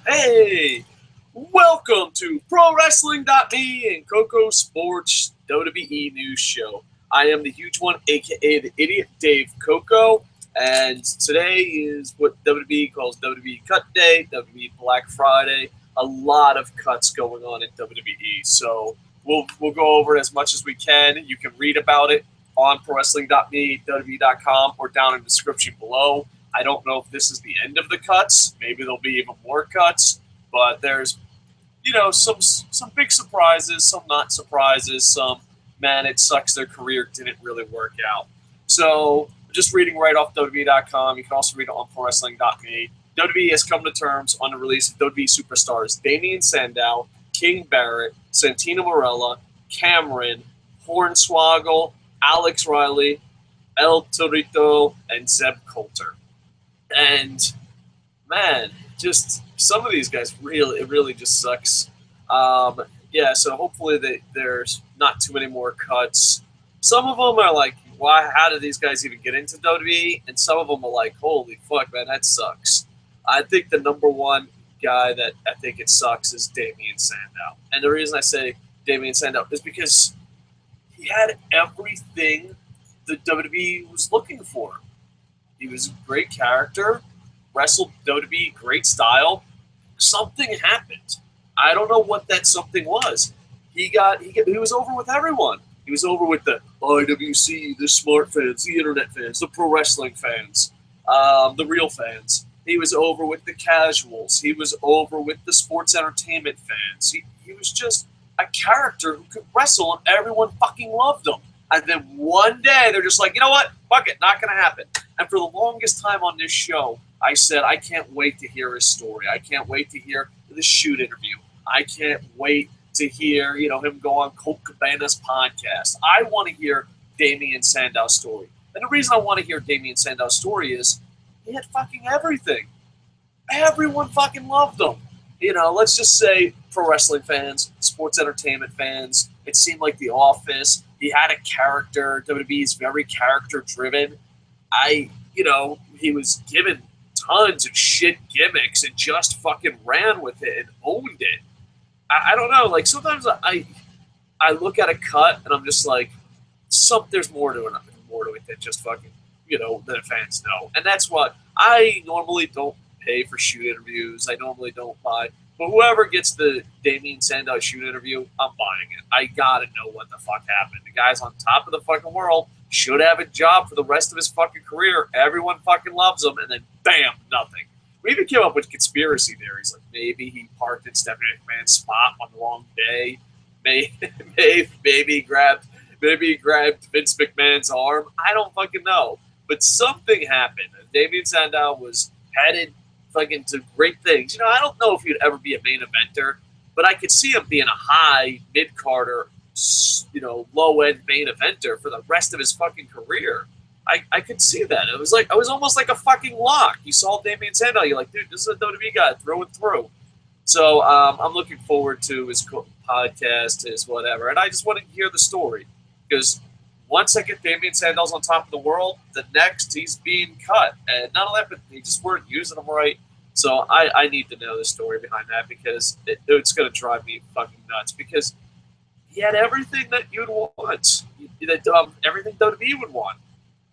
Hey, welcome to ProWrestling.me and KocoSports WWE News Show. I am the huge one, aka the idiot Dave Koco, and today is what WWE calls WWE Cut Day, WWE Black Friday. A lot of cuts going on in WWE, so we'll go over it as much as we can. You can read about it on ProWrestling.me, WWE.com, or down in the description below. I don't know if this is the end of the cuts. Maybe there'll be even more cuts, but there's, some big surprises, some not surprises, some, man, it sucks their career didn't really work out. So, just reading right off WWE.com. You can also read it on ProWrestling.me. WWE has come to terms on the release of WWE Superstars Damien Sandow, King Barrett, Santino Marella, Cameron, Hornswoggle, Alex Riley, Torito and Zeb Colter. And, man, just some of these guys it really just sucks. So hopefully there's not too many more cuts. Some of them are like, why? How did these guys even get into WWE? And some of them are like, holy fuck, man, that sucks. I think the number one guy that I think it sucks is Damien Sandow. And the reason I say Damien Sandow is because he had everything the WWE was looking for. He was a great character, wrestled WWE, great style. Something happened. I don't know what that something was. He was over with everyone. He was over with the IWC, the smart fans, the internet fans, the pro wrestling fans, the real fans. He was over with the casuals. He was over with the sports entertainment fans. He was just a character who could wrestle, and everyone fucking loved him. And then one day, they're just like, you know what? Fuck it, not going to happen. And for the longest time on this show, I said, I can't wait to hear his story. I can't wait to hear the shoot interview. I can't wait to hear, him go on Colt Cabana's podcast. I want to hear Damien Sandow's story. And the reason I want to hear Damien Sandow's story is he had fucking everything. Everyone fucking loved him. Let's just say pro wrestling fans, sports entertainment fans. It seemed like The Office. He had a character. WWE is very character-driven. He was given tons of shit gimmicks and just fucking ran with it and owned it. I don't know. Like, sometimes I look at a cut and I'm just like, there's more to it than just fucking, that fans know. And that's what I normally don't pay for shoot interviews. I normally don't buy. But whoever gets the Damien Sandow shoot interview, I'm buying it. I gotta know what the fuck happened. The guy's on top of the fucking world, should have a job for the rest of his fucking career. Everyone fucking loves him, and then bam, nothing. We even came up with conspiracy theories, like maybe he parked in Stephanie McMahon's spot on the wrong day. Maybe he grabbed Vince McMahon's arm. I don't fucking know. But something happened. Damien Sandow was headed fucking to great things. I don't know if he'd ever be a main eventer, but I could see him being a high, mid-carder, low-end main eventer for the rest of his fucking career. I could see that. It was almost like a fucking lock. You saw Damien Sandow, you're like, dude, this is a WWE guy through and through. So I'm looking forward to his podcast, his whatever, and I just want to hear the story, because one second Damien Sandow's on top of the world, the next he's being cut. And not only that, but they just weren't using him right. So I need to know the story behind that, because it's going to drive me fucking nuts, because he had everything that you'd want, everything WWE would want.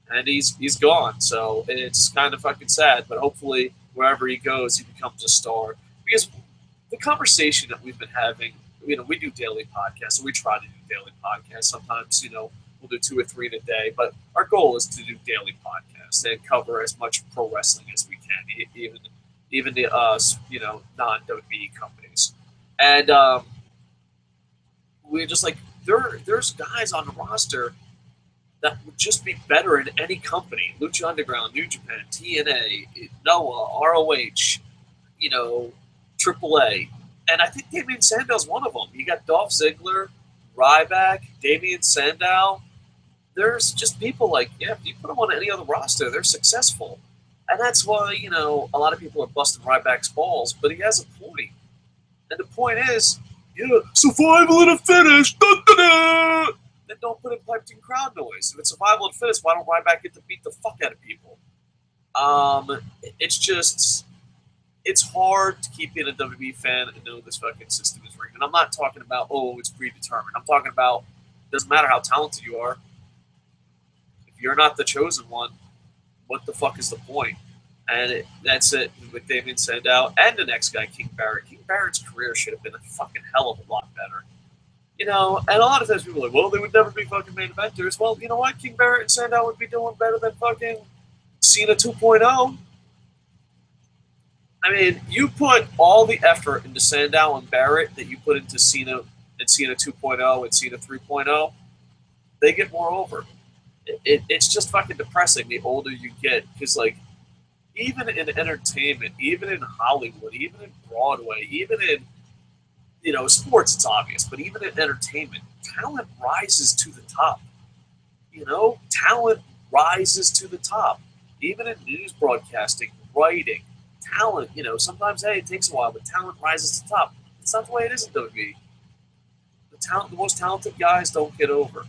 And he's gone. So it's kind of fucking sad, but hopefully wherever he goes, he becomes a star. Because the conversation that we've been having, we do daily podcasts, so we try to do daily podcasts. Sometimes, we'll do 2 or 3 in a day, but our goal is to do daily podcasts and cover as much pro wrestling as we can, even the non-WWE companies. And we're just like, there's guys on the roster that would just be better in any company. Lucha Underground, New Japan, TNA, Noah, ROH, AAA. And I think Damien Sandow's one of them. You got Dolph Ziggler, Ryback, Damien Sandow. There's just people like, if you put them on any other roster, they're successful. And that's why, a lot of people are busting Ryback's balls, but he has a point. And the point is, survival and a finish. Da-da-da! Then don't put in piped in crowd noise. If it's survival and fitness, why don't Ryback get to beat the fuck out of people? It's just, it's hard to keep being a WWE fan and know this fucking system is rigged. And I'm not talking about, oh, it's predetermined. I'm talking about, doesn't matter how talented you are. If you're not the chosen one, what the fuck is the point? And that's it with Damien Sandow and the next guy, King Barrett. King Barrett's career should have been a fucking hell of a lot better. You know, and a lot of times people are like, well, they would never be fucking main eventers. Well, you know what? King Barrett and Sandow would be doing better than fucking Cena 2.0. I mean, you put all the effort into Sandow and Barrett that you put into Cena and Cena 2.0 and Cena 3.0, they get more over. It's just fucking depressing the older you get, because, like, even in entertainment, even in Hollywood, even in Broadway, even in, you know, sports, it's obvious, but even in entertainment, talent rises to the top. You know, talent rises to the top. Even in news broadcasting, writing, talent, you know, sometimes, hey, it takes a while, but talent rises to the top. It's not the way it is in WWE. The most talented guys don't get over.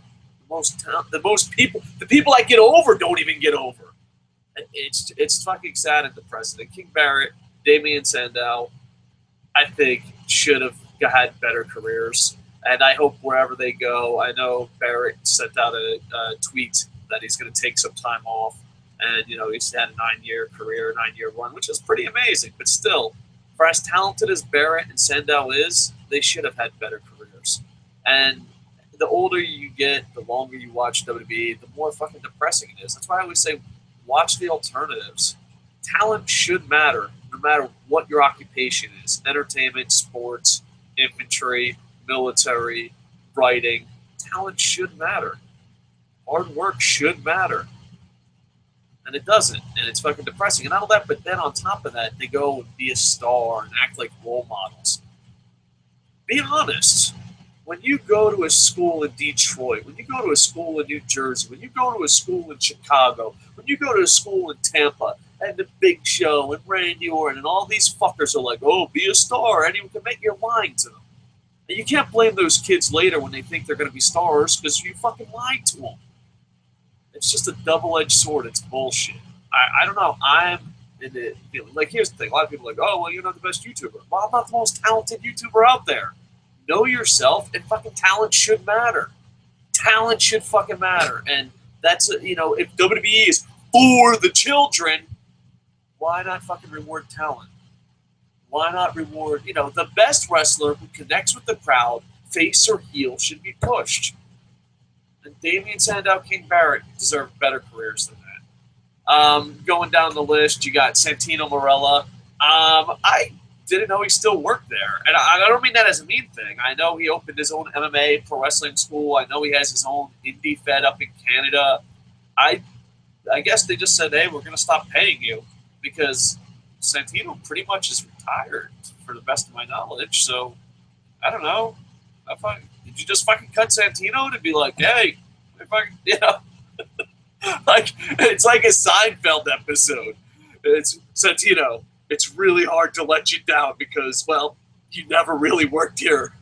The people that get over don't even get over. It's fucking sad and depressing. And King Barrett, Damien Sandow, I think should have had better careers. And I hope wherever they go, I know Barrett sent out a tweet that he's going to take some time off. And, you know, he's had a 9-year career, 9-year run, which is pretty amazing. But still, for as talented as Barrett and Sandow is, they should have had better careers. And the older you get, the longer you watch WWE, the more fucking depressing it is. That's why I always say, watch the alternatives. Talent should matter, no matter what your occupation is. Entertainment, sports, infantry, military, writing. Talent should matter. Hard work should matter. And it doesn't. And it's fucking depressing. And all that, but then on top of that, they go and be a star and act like role models. Be honest. When you go to a school in Detroit, when you go to a school in New Jersey, when you go to a school in Chicago, when you go to a school in Tampa, and the Big Show and Randy Orton, and all these fuckers are like, oh, be a star, anyone can make your lying to them. And you can't blame those kids later when they think they're going to be stars because you fucking lied to them. It's just a double-edged sword. It's bullshit. I don't know. I'm in the feeling. Like, here's the thing. A lot of people are like, oh, well, you're not the best YouTuber. Well, I'm not the most talented YouTuber out there. Know yourself, and fucking talent should matter. Talent should fucking matter. And that's, you know, if WWE is for the children, why not fucking reward talent? Why not reward, you know, the best wrestler who connects with the crowd, face or heel, should be pushed. And Damien Sandow, King Barrett deserve better careers than that. Going down the list, you got Santino Marella. I didn't know he still worked there. And I don't mean that as a mean thing. I know he opened his own MMA pro wrestling school. I know he has his own indie fed up in Canada. I guess they just said, hey, we're going to stop paying you because Santino pretty much is retired for the best of my knowledge. So, I don't know. Did you just fucking cut Santino to be like, hey, you know? Like, it's like a Seinfeld episode. It's Santino. It's really hard to let you down because, well, you never really worked here.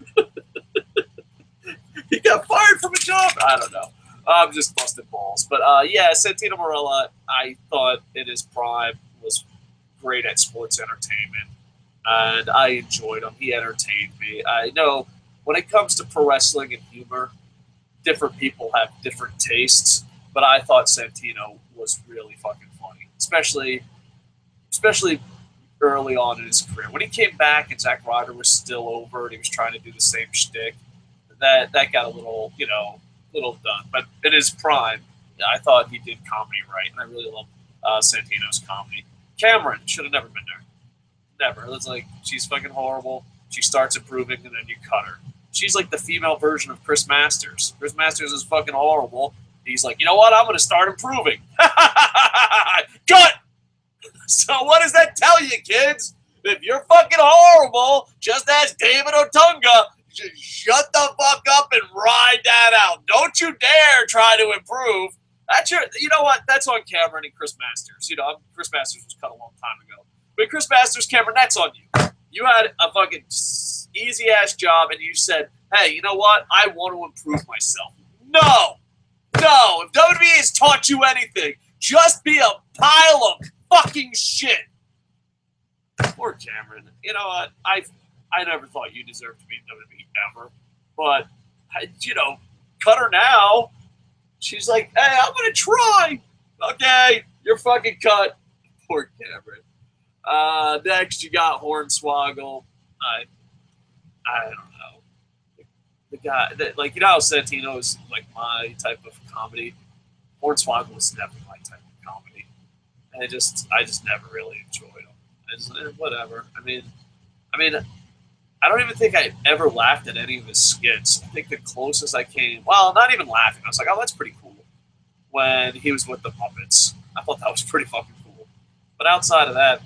You got fired from a job. I don't know. I'm just busting balls. But, yeah, Santino Marella, I thought in his prime was great at sports entertainment. And I enjoyed him. He entertained me. I know when it comes to pro wrestling and humor, different people have different tastes. But I thought Santino was really fucking funny. Especially early on in his career. When he came back and Zack Ryder was still over and he was trying to do the same shtick, that got a little, you know, little done. But in his prime, I thought he did comedy right, and I really loved Santino's comedy. Cameron should have never been there. Never. It's like, she's fucking horrible. She starts improving, and then you cut her. She's like the female version of Chris Masters. Chris Masters is fucking horrible. He's like, you know what? I'm going to start improving. Cut! So what does that tell you, kids? If you're fucking horrible, just ask David Otunga, shut the fuck up and ride that out. Don't you dare try to improve. That's your, you know what? That's on Cameron and Chris Masters. You know, Chris Masters was cut a long time ago. But Chris Masters, Cameron, that's on you. You had a fucking easy-ass job, and you said, hey, you know what? I want to improve myself. No. If WWE has taught you anything, just be a pile of fucking shit. Poor Cameron. You know what? I never thought you deserved to be in WWE ever. But, cut her now. She's like, hey, I'm going to try. Okay, you're fucking cut. Poor Cameron. Next, you got Hornswoggle. I don't know. The guy, how Santino is like my type of comedy. Hornswoggle was never my type of comedy. And I just never really enjoyed him. Whatever. I mean, I don't even think I ever laughed at any of his skits. I think the closest I came, well, not even laughing. I was like, oh, that's pretty cool. When he was with the Muppets, I thought that was pretty fucking cool. But outside of that,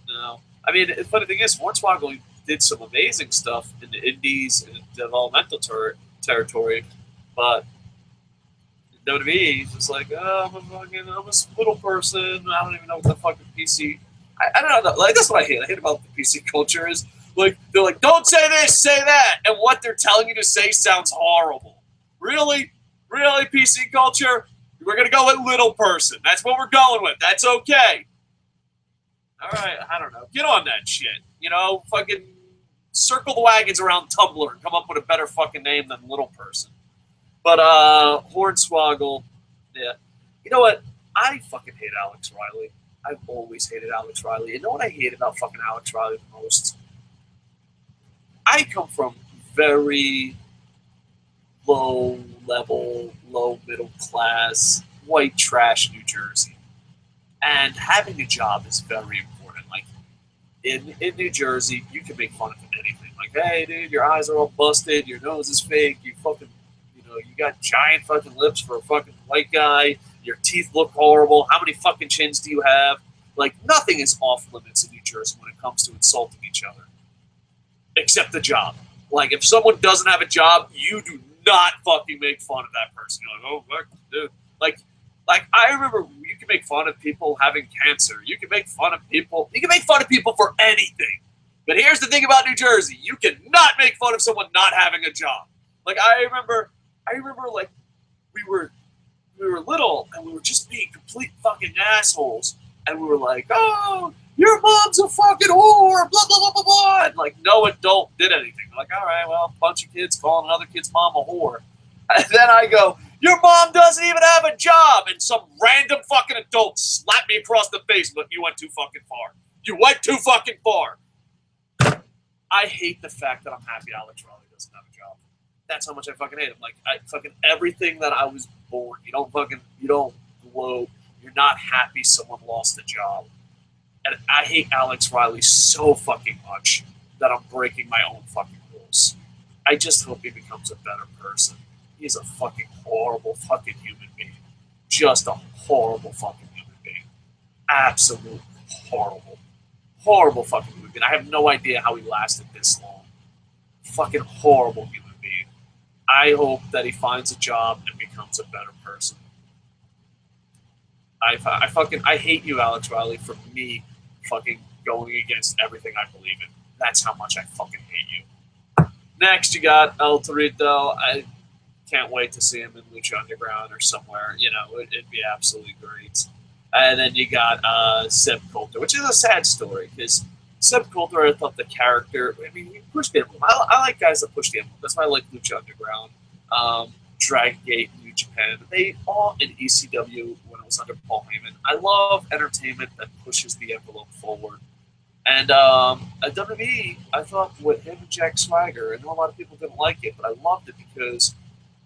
no. I mean, the funny thing is, Hornswoggle did some amazing stuff in the indies and developmental territory, but in WWE, he's just like, oh, I'm a little person. I don't even know what the fucking PC. I don't know. Like, that's what I hate. I hate about the PC culture is, like, they're like, don't say this, say that. And what they're telling you to say sounds horrible. Really? Really, PC culture? We're going to go with little person. That's what we're going with. That's okay. All right, I don't know. Get on that shit. Fucking circle the wagons around Tumblr and come up with a better fucking name than little person. But Hornswoggle, yeah. You know what? I fucking hate Alex Riley. I've always hated Alex Riley. You know what I hate about fucking Alex Riley the most? I come from very low level, low middle class, white trash New Jersey. And having a job is very important. Like, in New Jersey, you can make fun of anything. Like, hey, dude, your eyes are all busted, your nose is fake, you fucking, you got giant fucking lips for a fucking white guy, your teeth look horrible, how many fucking chins do you have? Like, nothing is off limits in New Jersey when it comes to insulting each other. Except the job. Like, if someone doesn't have a job, you do not fucking make fun of that person. You're like, oh, fuck, dude. Like, I remember you can make fun of people having cancer. You can make fun of people. You can make fun of people for anything. But here's the thing about New Jersey. You cannot make fun of someone not having a job. Like, I remember, like, we were little, and we were just being complete fucking assholes. And we were like, oh, your mom's a fucking whore, blah, blah, blah, blah, blah. And, like, no adult did anything. They're like, all right, well, a bunch of kids calling another kid's mom a whore. And then I go, your mom doesn't even have a job. And some random fucking adult slapped me across the face, but you went too fucking far. You went too fucking far. I hate the fact that I'm happy Alex Riley doesn't have a job. That's how much I fucking hate him. Like, fucking everything that I was born, you don't gloat. You're not happy someone lost a job. And I hate Alex Riley so fucking much that I'm breaking my own fucking rules. I just hope he becomes a better person. He's a fucking horrible fucking human being. Just a horrible fucking human being. Absolute horrible. Horrible fucking human being. I have no idea how he lasted this long. Fucking horrible human being. I hope that he finds a job and becomes a better person. I hate you, Alex Riley, for me fucking going against everything I believe in. That's how much I fucking hate you. Next, you got El Torito. I can't wait to see him in Lucha Underground or somewhere. It'd be absolutely great. And then you got Zeb Colter, which is a sad story because Zeb Colter, I thought the character, I mean, he pushed the envelope. I like guys that push the envelope. That's why I like Lucha Underground, Dragon Gate, New Japan. They all in ECW when it was under Paul Heyman. I love entertainment that pushes the envelope forward. And at WWE, I thought with him and Jack Swagger, I know a lot of people didn't like it, but I loved it because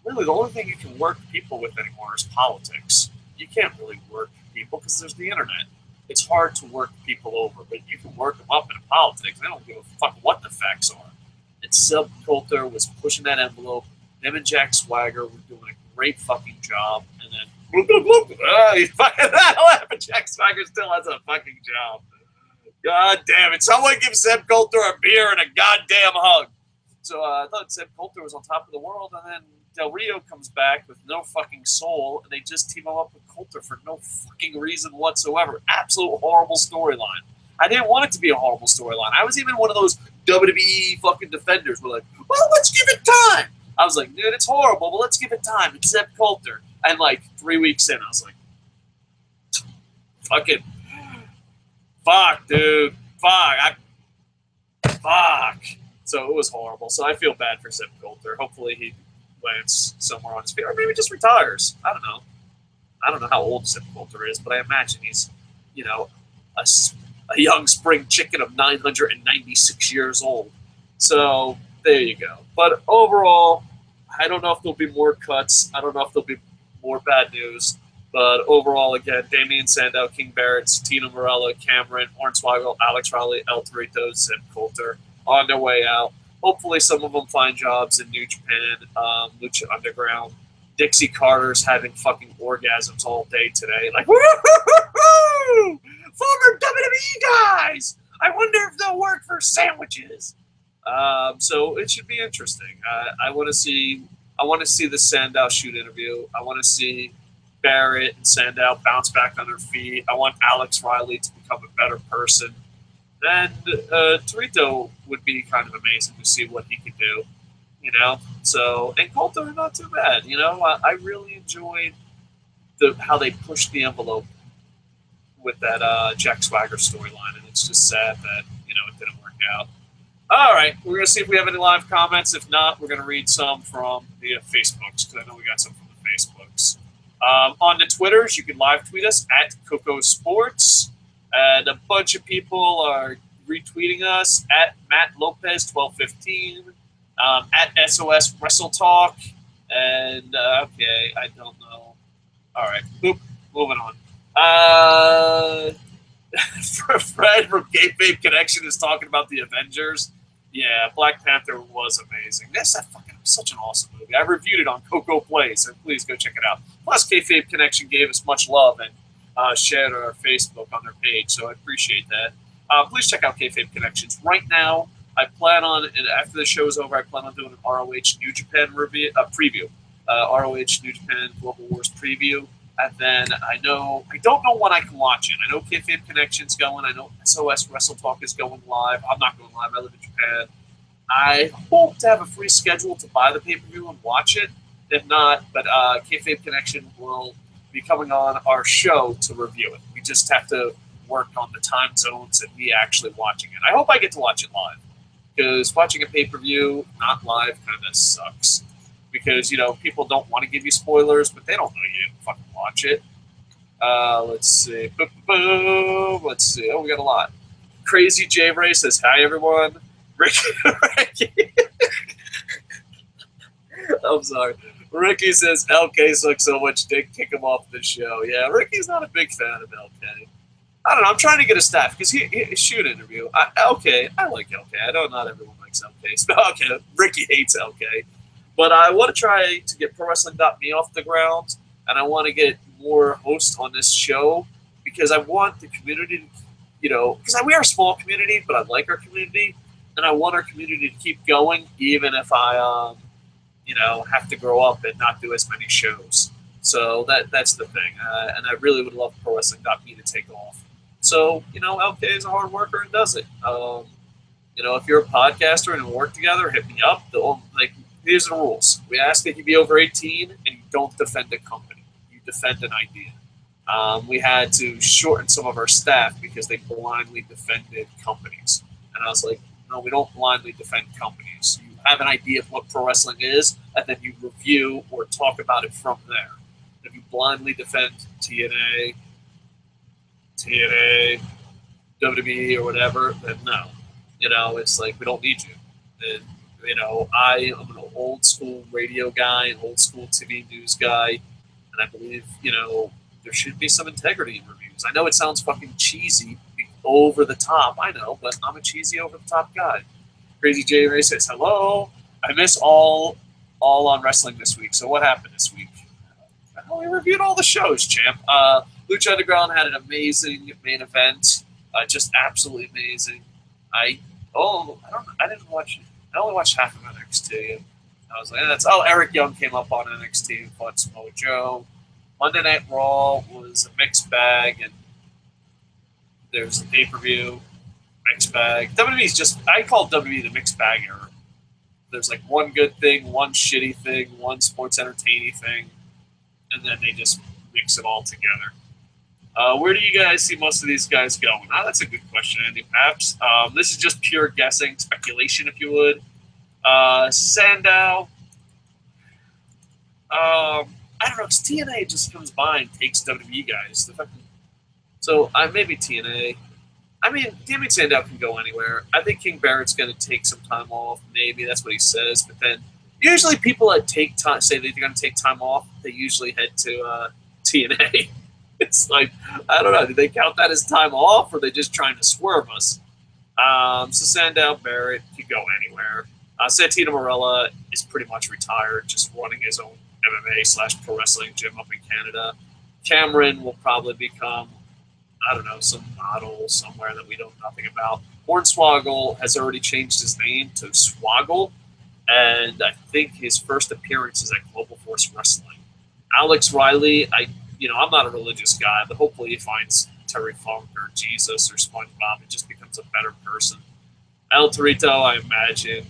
really the only thing you can work people with anymore is politics. You can't really work people because there's the internet. It's hard to work people over, but you can work them up in politics. They don't give a fuck what the facts are. And Zeb Colter was pushing that envelope. Him and Jack Swagger were doing a great fucking job. And then, he's fucking that and Jack Swagger still has a fucking job. God damn it. Someone give Zeb Colter a beer and a goddamn hug. So I thought Zeb Colter was on top of the world, and then Del Rio comes back with no fucking soul, and they just team him up with Colter for no fucking reason whatsoever. Absolute horrible storyline. I didn't want it to be a horrible storyline. I was even one of those WWE fucking defenders who were like, well, let's give it time. I was like, dude, it's horrible, but let's give it time. It's Zeb Colter. And like 3 weeks in, I was like, fucking, fuck, dude. Fuck. So it was horrible. So I feel bad for Zeb Colter. Hopefully he lands somewhere on his feet, or maybe just retires. I don't know. I don't know how old Zeb Colter is, but I imagine he's, a young spring chicken of 996 years old. So there you go. But overall, I don't know if there'll be more cuts. I don't know if there'll be more bad news. But overall, again, Damien Sandow, King Barrett, Santino Marella, Cameron, Hornswoggle, Alex Riley, El Torito, Zeb Colter on their way out. Hopefully some of them find jobs in New Japan, Lucha Underground. Dixie Carter's having fucking orgasms all day today. Like, woo-hoo-hoo-hoo! Former WWE guys! I wonder if they'll work for sandwiches. So it should be interesting. I want to see the Sandow shoot interview. I want to see Barrett and Sandow bounce back on their feet. I want Alex Riley to become a better person. And Torito would be kind of amazing to see what he could do, So, and Colter, not too bad, I really enjoyed how they pushed the envelope with that Jack Swagger storyline, and it's just sad that, it didn't work out. All right, we're going to see if we have any live comments. If not, we're going to read some from the Facebooks, because I know we got some from the Facebooks. On the Twitters, you can live tweet us at KocoSports. And a bunch of people are retweeting us at Matt Lopez 1215, at SOS Wrestle Talk, and okay, I don't know. All right, moving on. Fred from Kayfabe Connection is talking about the Avengers. Yeah, Black Panther was amazing. That's such an awesome movie. I reviewed it on Koco Play, so please go check it out. Plus, Kayfabe Connection gave us much love and shared our Facebook on their page, so I appreciate that. Please check out Kayfabe Connections. Right now, I plan on, and after the show is over, I plan on doing an ROH New Japan preview. ROH New Japan Global Wars preview. And then I don't know when I can watch it. I know Kayfabe Connection's going. I know SOS Wrestle Talk is going live. I'm not going live. I live in Japan. I hope to have a free schedule to buy the pay-per-view and watch it. If not, but Kayfabe Connection will be coming on our show to review it. We just have to work on the time zones and me actually watching it. I hope I get to watch it live, because watching a pay-per-view not live kind of sucks, because people don't want to give you spoilers, but they don't know you didn't fucking watch it. Let's see. Let's see. Oh, we got a lot. Crazy J Ray says hi everyone. Ricky. I'm sorry. Ricky says LK sucks so much dick, kick him off the show. Yeah, Ricky's not a big fan of LK. I don't know. I'm trying to get a staff because he shoot interview. LK, I like LK. I know not everyone likes LK. So, okay, Ricky hates LK. But I want to try to get ProWrestling.me off the ground, and I want to get more hosts on this show, because I want the community to, because we are a small community, but I like our community, and I want our community to keep going, even if I, have to grow up and not do as many shows. So that's the thing. And I really would love ProWrestling.me to take off. So, LK is a hard worker and does it. If you're a podcaster and we work together, hit me up. Here's the rules. We ask that you be over 18 and you don't defend a company. You defend an idea. We had to shorten some of our staff because they blindly defended companies. And I was like, no, we don't blindly defend companies. You have an idea of what pro wrestling is, and then you review or talk about it from there. If you blindly defend TNA, WWE, or whatever, then no. It's like, we don't need you. And, I am an old school radio guy, an old school TV news guy, and I believe, there should be some integrity in reviews. I know it sounds fucking cheesy, over the top, I know, but I'm a cheesy over the top guy. Crazy J Ray says, hello, I miss all on wrestling this week. So what happened this week? We reviewed all the shows, champ. Lucha Underground had an amazing main event, just absolutely amazing. I didn't watch it. I only watched half of NXT. I was like, Eric Young came up on NXT and fought Samoa Joe. Monday Night Raw was a mixed bag, and there's a pay-per-view, mixed bag. WWE's I call WWE the mixed bag era. There's like one good thing, one shitty thing, one sports entertaining thing, and then they just mix it all together. Where do you guys see most of these guys going? Oh, that's a good question, Andy Paps. This is just pure guessing, speculation, if you would. Sandow. I don't know, because TNA just comes by and takes WWE guys. So maybe TNA. I mean, Damien Sandow can go anywhere. I think King Barrett's going to take some time off. Maybe that's what he says. But then usually people that take time, say they're going to take time off, they usually head to TNA. It's like, I don't know. Do they count that as time off, or are they just trying to swerve us? So Sandow, Barrett could go anywhere. Santino Marella is pretty much retired, just running his own MMA/pro wrestling gym up in Canada. Cameron will probably become, I don't know, some model somewhere that we know nothing about. Hornswoggle has already changed his name to Swoggle, and I think his first appearance is at Global Force Wrestling. Alex Riley, I'm not a religious guy, but hopefully he finds Terry Funk or Jesus or SpongeBob and just becomes a better person. El Torito, I imagine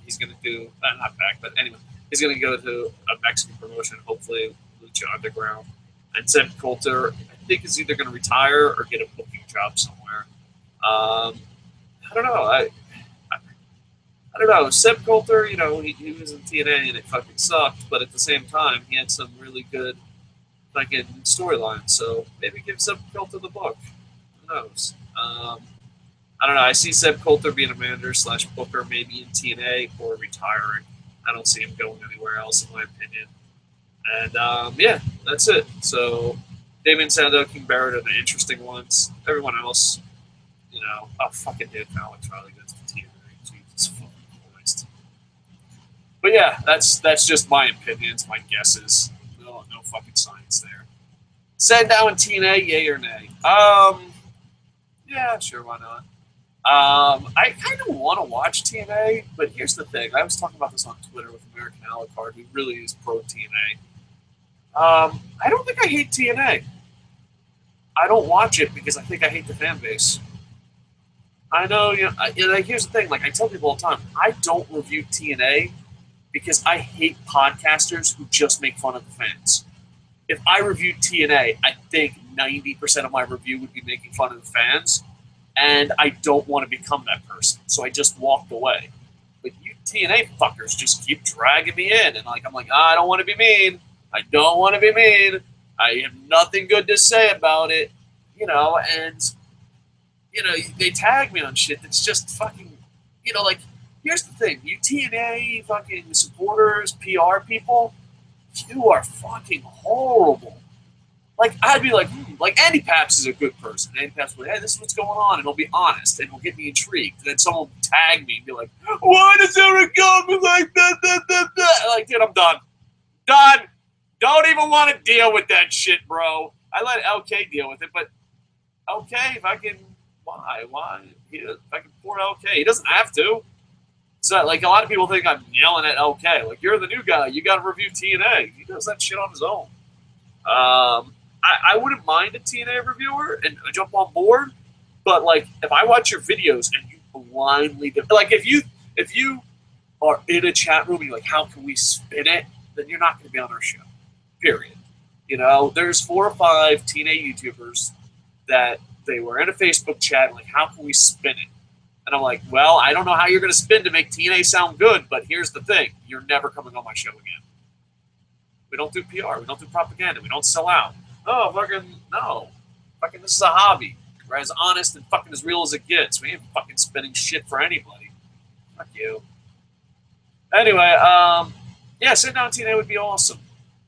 he's going to do, not back, but anyway, he's going to go to a Mexican promotion, hopefully Lucha Underground. And Zeb Colter, I think, is either going to retire or get a booking job somewhere. I don't know. I don't know. Zeb Colter, he was in TNA and it fucking sucked, but at the same time, he had some really good fucking storylines. So maybe give Zeb Colter the book. Who knows? I don't know. I see Zeb Colter being a manager/booker, maybe in TNA or retiring. I don't see him going anywhere else, in my opinion. And yeah, that's it. So Damien Sandow, King Barrett are the interesting ones. Everyone else, fucking dude, Alex Riley goes to TNA. Jesus fucking Christ. But yeah, that's just my opinions, my guesses. No fucking science there. Sandow and TNA, yay or nay? Yeah, sure, why not? I kind of want to watch TNA, but here's the thing. I was talking about this on Twitter with American Alucard, who really is pro TNA. I don't think I hate TNA. I don't watch it because I think I hate the fan base. I know, here's the thing. Like, I tell people all the time, I don't review TNA because I hate podcasters who just make fun of the fans. If I reviewed TNA, I think 90% of my review would be making fun of the fans, and I don't want to become that person, so I just walked away. But you TNA fuckers just keep dragging me in, and I'm like, I don't want to be mean. I don't want to be mean. I have nothing good to say about it, and, they tag me on shit that's just fucking, here's the thing. You TNA fucking supporters, PR people, you are fucking horrible. Like, I'd be like Andy Paps is a good person. Andy Paps will be like, hey, this is what's going on, and he'll be honest, and he'll get me intrigued. And then someone will tag me and be like, why does Eric go like that? Like, dude, I'm done. Done. Don't even want to deal with that shit, bro. I let LK deal with it, but LK, if I can, why? If I can pour LK, he doesn't have to. So, like, a lot of people think I'm yelling at LK. Like, you're the new guy. You got to review TNA. He does that shit on his own. I wouldn't mind a TNA reviewer and jump on board, but, like, if I watch your videos and you blindly like, if you are in a chat room and you're like, how can we spin it, then you're not going to be on our show. Period. There's 4 or 5 TNA YouTubers that they were in a Facebook chat, like, how can we spin it? And I'm like, well, I don't know how you're going to spin to make TNA sound good, but here's the thing. You're never coming on my show again. We don't do PR. We don't do propaganda. We don't sell out. Oh, fucking, no. Fucking, this is a hobby. We're as honest and fucking as real as it gets. We ain't fucking spinning shit for anybody. Fuck you. Anyway, yeah, sit down TNA would be awesome.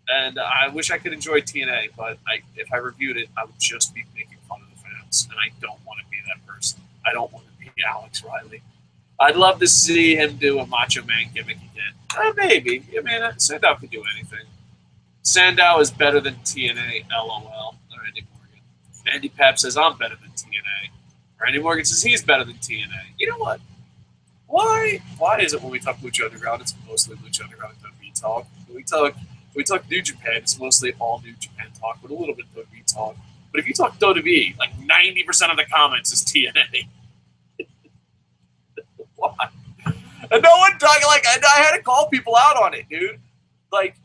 And I wish I could enjoy TNA, but if I reviewed it, I would just be making fun of the fans. And I don't want to be that person. I don't want to be Alex Riley. I'd love to see him do a Macho Man gimmick again. Maybe. I mean, Sandow could do anything. Sandow is better than TNA, LOL. Or Andy Morgan. Andy Pep says I'm better than TNA. Or Andy Morgan says he's better than TNA. You know what? Why is it when we talk Lucha Underground, it's mostly Lucha Underground WWE talk? When we talk New Japan, it's mostly all New Japan talk, with a little bit of WWE talk. But if you talk WWE, like 90% of the comments is TNA. And no one talking, like, I had to call people out on it, dude. Like,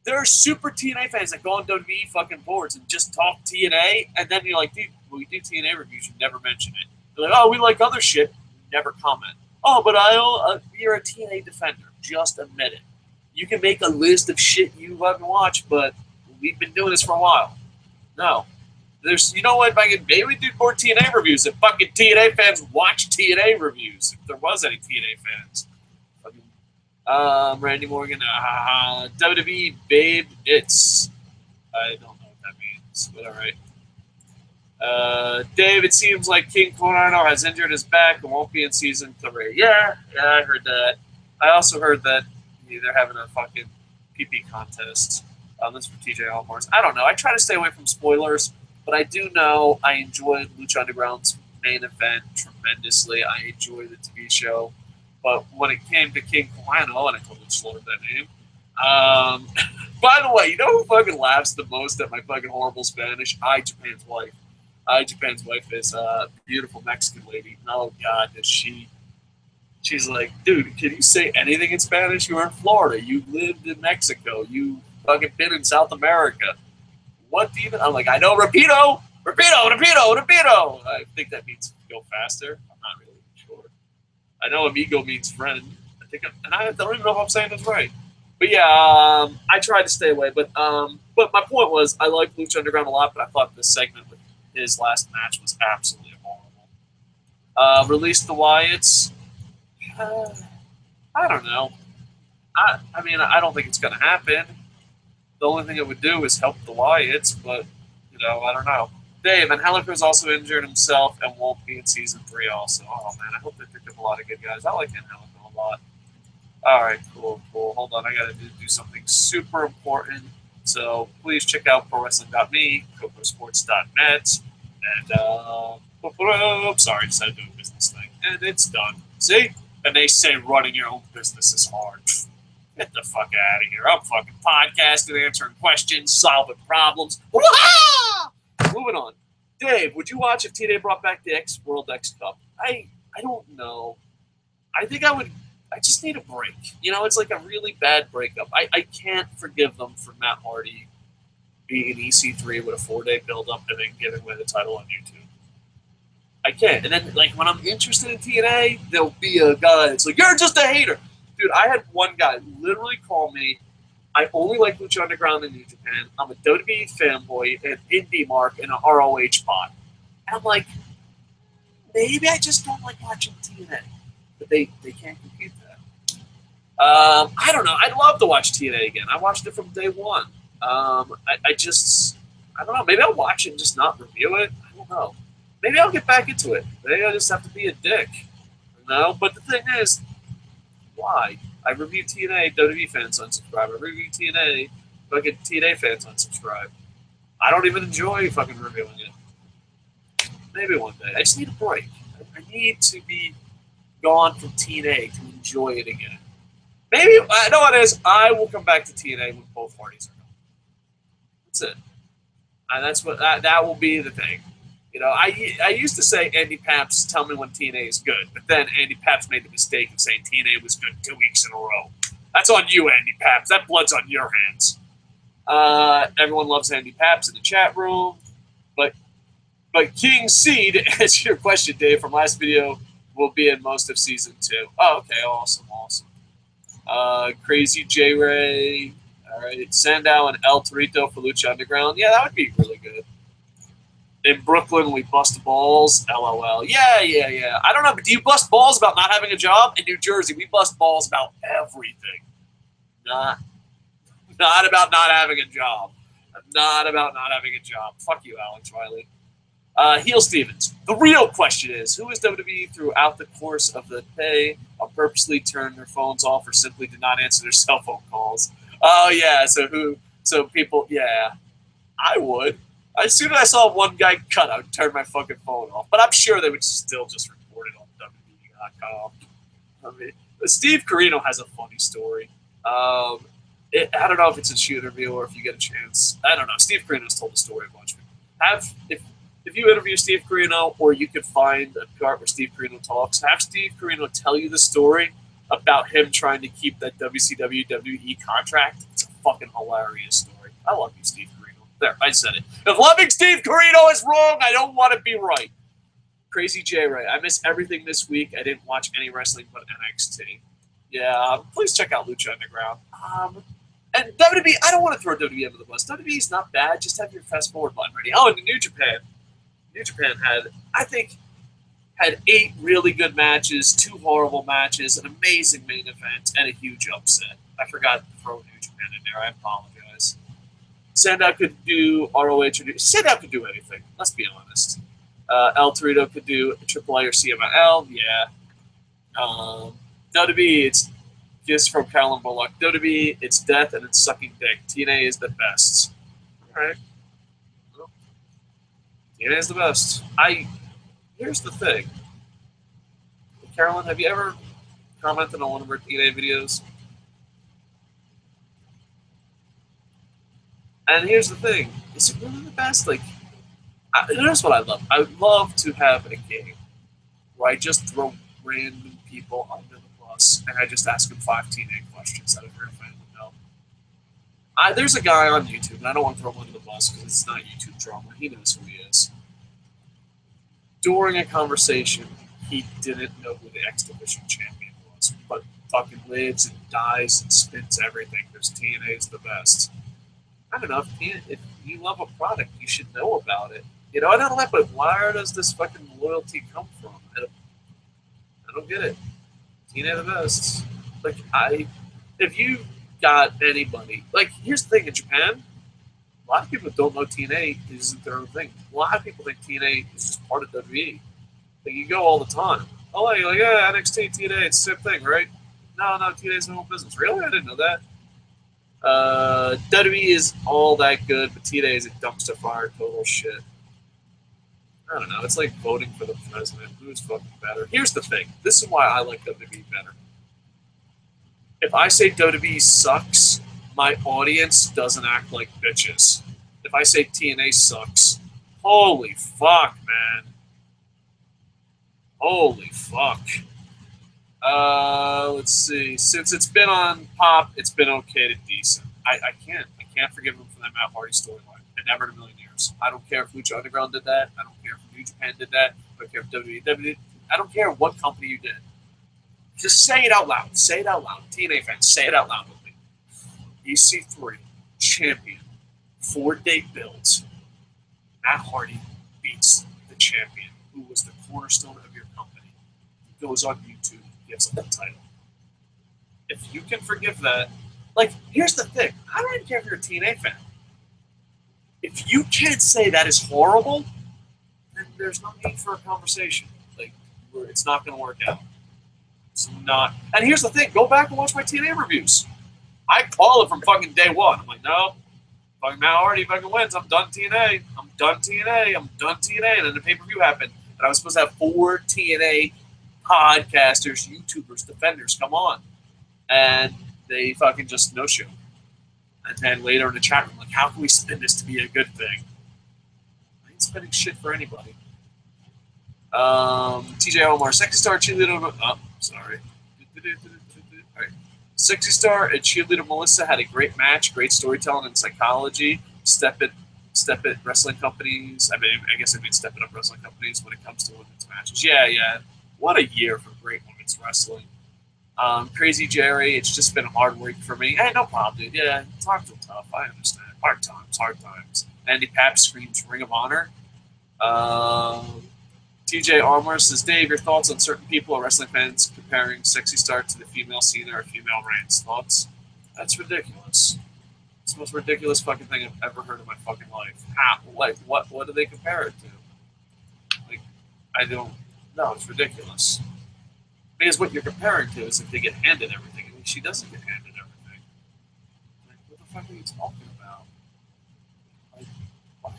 There are super TNA fans that go on WWE fucking boards and just talk TNA, and then you're like, dude, when we do TNA reviews, you never mention it. They're like, oh, we like other shit, never comment. Oh, but you're a TNA defender. Just admit it. You can make a list of shit you haven't watched, but we've been doing this for a while. No. You know what, maybe we do more TNA reviews if fucking TNA fans watch TNA reviews, if there was any TNA fans. Randy Morgan, WWE Babe, I don't know what that means, but alright. Dave, it seems like King Corino has injured his back and won't be in season 3. Yeah, I heard that. I also heard that they're having a fucking PP contest. This is for TJ Allmores. I don't know. I try to stay away from spoilers, but I do know I enjoyed Lucha Underground's main event tremendously. I enjoyed the TV show. But when it came to King Corino, and I totally slurred that name. By the way, you know who fucking laughs the most at my fucking horrible Spanish? Japan's wife. Japan's wife is a beautiful Mexican lady. Oh, God, does she... She's like, dude, can you say anything in Spanish? You're in Florida. You lived in Mexico. You fucking been in South America. What do you... I'm like, I know, repito! I think that means go faster. I'm not really sure. I know amigo means friend. I don't even know if I'm saying this right. But yeah, I tried to stay away. But my point was, I like Lucha Underground a lot, but I thought this segment with his last match was absolutely horrible. Release the Wyatts. I don't know. I mean, I don't think it's going to happen. The only thing it would do is help the Wyatts, but, I don't know. Dave, Angelico's also injured himself and won't be in season 3 also. Oh, man, I hope they picked up a lot of good guys. I like Angelico a lot. All right, cool. Hold on, I got to do something super important. So please check out ProWrestling.me, KocoSports.net, and, sorry, just had to do a business thing. And it's done. See? And they say running your own business is hard. Get the fuck out of here. I'm fucking podcasting, answering questions, solving problems. Wah! Moving on. Dave, would you watch if TNA brought back the World X Cup? I don't know. I think I would. I just need a break. It's like a really bad breakup. I can't forgive them for Matt Hardy being in EC3 with a 4-day build-up and then giving away the title on YouTube. I can't. And then, when I'm interested in TNA, there'll be a guy that's like, you're just a hater. Dude, I had one guy literally call me, I only like Lucha Underground and New Japan. I'm a WWE fanboy, an Indie Mark, and an ROH bot. And I'm like, maybe I just don't like watching TNA. But they can't compete that. I don't know. I'd love to watch TNA again. I watched it from day one. I don't know. Maybe I'll watch it and just not review it. I don't know. Maybe I'll get back into it. Maybe I just have to be a dick. But the thing is, why? I review TNA, WWE fans unsubscribe. I review TNA, fucking TNA fans unsubscribe. I don't even enjoy fucking reviewing it. Maybe one day. I just need a break. I need to be gone from TNA to enjoy it again. Maybe, I know what it is, I will come back to TNA when both parties are gone. That's it. And that's what, that will be the thing. I used to say Andy Paps, tell me when TNA is good. But then Andy Paps made the mistake of saying TNA was good 2 weeks in a row. That's on you, Andy Paps. That blood's on your hands. Everyone loves Andy Paps in the chat room. But King Seed, to answer your question, Dave, from last video, will be in most of Season 2. Oh, okay. Awesome. Crazy J-Ray. All right. Sandow and El Torito for Lucha Underground. Yeah, that would be really good. In Brooklyn, we bust balls. LOL. Yeah. I don't know, but do you bust balls about not having a job? In New Jersey, we bust balls about everything. Not about not having a job. Not about not having a job. Fuck you, Alex Riley. Heel Stevens. The real question is, who is WWE throughout the course of the day purposely turn their phones off or simply did not answer their cell phone calls? Oh, yeah. So people, yeah. I would. As soon as I saw one guy cut, I would turn my fucking phone off. But I'm sure they would still just report it on WWE.com. I mean, Steve Corino has a funny story. I don't know if it's a shoot interview or if you get a chance. I don't know. Steve Corino's told the story a bunch. If you interview Steve Corino, or you could find a part where Steve Corino talks, have Steve Corino tell you the story about him trying to keep that WCW WWE contract. It's a fucking hilarious story. I love you, Steve Corino. There, I said it. If loving Steve Corino is wrong, I don't want to be right. Crazy J Ray. I missed everything this week. I didn't watch any wrestling but NXT. Yeah, please check out Lucha Underground. And WWE, I don't want to throw WWE under the bus. WWE is not bad. Just have your fast forward button ready. Oh, and New Japan. New Japan had 8 really good matches, 2 horrible matches, an amazing main event, and a huge upset. I forgot to throw New Japan in there. I apologize. Sandow could do ROH. Sandow could do anything. Let's be honest. El Torito could do AAA or CMLL. Yeah. WWE, it's just from Carolyn Bullock. WWE, it's death and it's sucking dick. TNA is the best. All right. Well, TNA is the best. Here's the thing. Carolyn, have you ever commented on one of her TNA videos? And here's the thing. Is it really the best? Like, here's what I love. I would love to have a game where I just throw random people under the bus and I just ask them 5 TNA questions that a real fan would know. There's a guy on YouTube, and I don't want to throw him under the bus because it's not YouTube drama. He knows who he is. During a conversation, he didn't know who the X Division champion was, but fucking lives and dies and spins everything because TNA is the best. I don't know, if you love a product, you should know about it. You know, I don't know, but where does this fucking loyalty come from? I don't get it. TNA the best. Like, if you got anybody, like, here's the thing in Japan, a lot of people don't know TNA isn't their own thing. A lot of people think TNA is just part of WWE. Like, you go all the time. Oh, you're like, yeah, NXT, TNA, it's the same thing, right? No, TNA's their own business. Really? I didn't know that. WWE is all that good, but TNA is a dumpster fire, total shit. I don't know. It's like voting for the president. Who's fucking better? Here's the thing. This is why I like WWE better. If I say WWE sucks, my audience doesn't act like bitches. If I say TNA sucks, holy fuck, man. Holy fuck. Let's see. Since it's been on Pop, it's been okay to decent. I can't forgive them for that Matt Hardy storyline. And never in a million years. I don't care if Lucha Underground did that. I don't care if New Japan did that. I don't care if WWE. I don't care what company you did. Just say it out loud. Say it out loud. TNA fans, say it out loud with me. EC3, champion, 4-day builds. Matt Hardy beats the champion, who was the cornerstone of your company. He goes on YouTube, gives him the title. If you can forgive that, like, here's the thing. I don't even care if you're a TNA fan. If you can't say that is horrible, then there's no need for a conversation. Like, it's not going to work out. It's not. And here's the thing. Go back and watch my TNA reviews. I call it from fucking day one. I'm like, no, fucking Matt Hardy fucking wins. I'm done TNA. I'm done TNA. I'm done TNA. And then the pay-per-view happened. And I was supposed to have 4 TNA podcasters, YouTubers, defenders come on. And they fucking just no-show. And then later in the chat room, like, how can we spin this to be a good thing? I ain't spinning shit for anybody. TJ Omar, Sexy Star cheerleader. Oh, sorry. All right. Sexy Star and cheerleader Melissa had a great match, great storytelling and psychology. Step it wrestling companies. I guess step it up wrestling companies when it comes to women's matches. Yeah. What a year for great women's wrestling. Crazy Jerry, it's just been a hard week for me. Hey, no problem, dude. Yeah, times are tough. I understand. Hard times. Andy Papp screams Ring of Honor. TJ Armour says, Dave, your thoughts on certain people or wrestling fans comparing Sexy Star to the female Cena or female Reigns? Thoughts? That's ridiculous. It's the most ridiculous fucking thing I've ever heard in my fucking life. How? Like, what do they compare it to? Like, I don't know. It's ridiculous. Because what you're comparing to is if they get handed everything. I mean, she doesn't get handed everything. Like, what the fuck are you talking about? Like, what?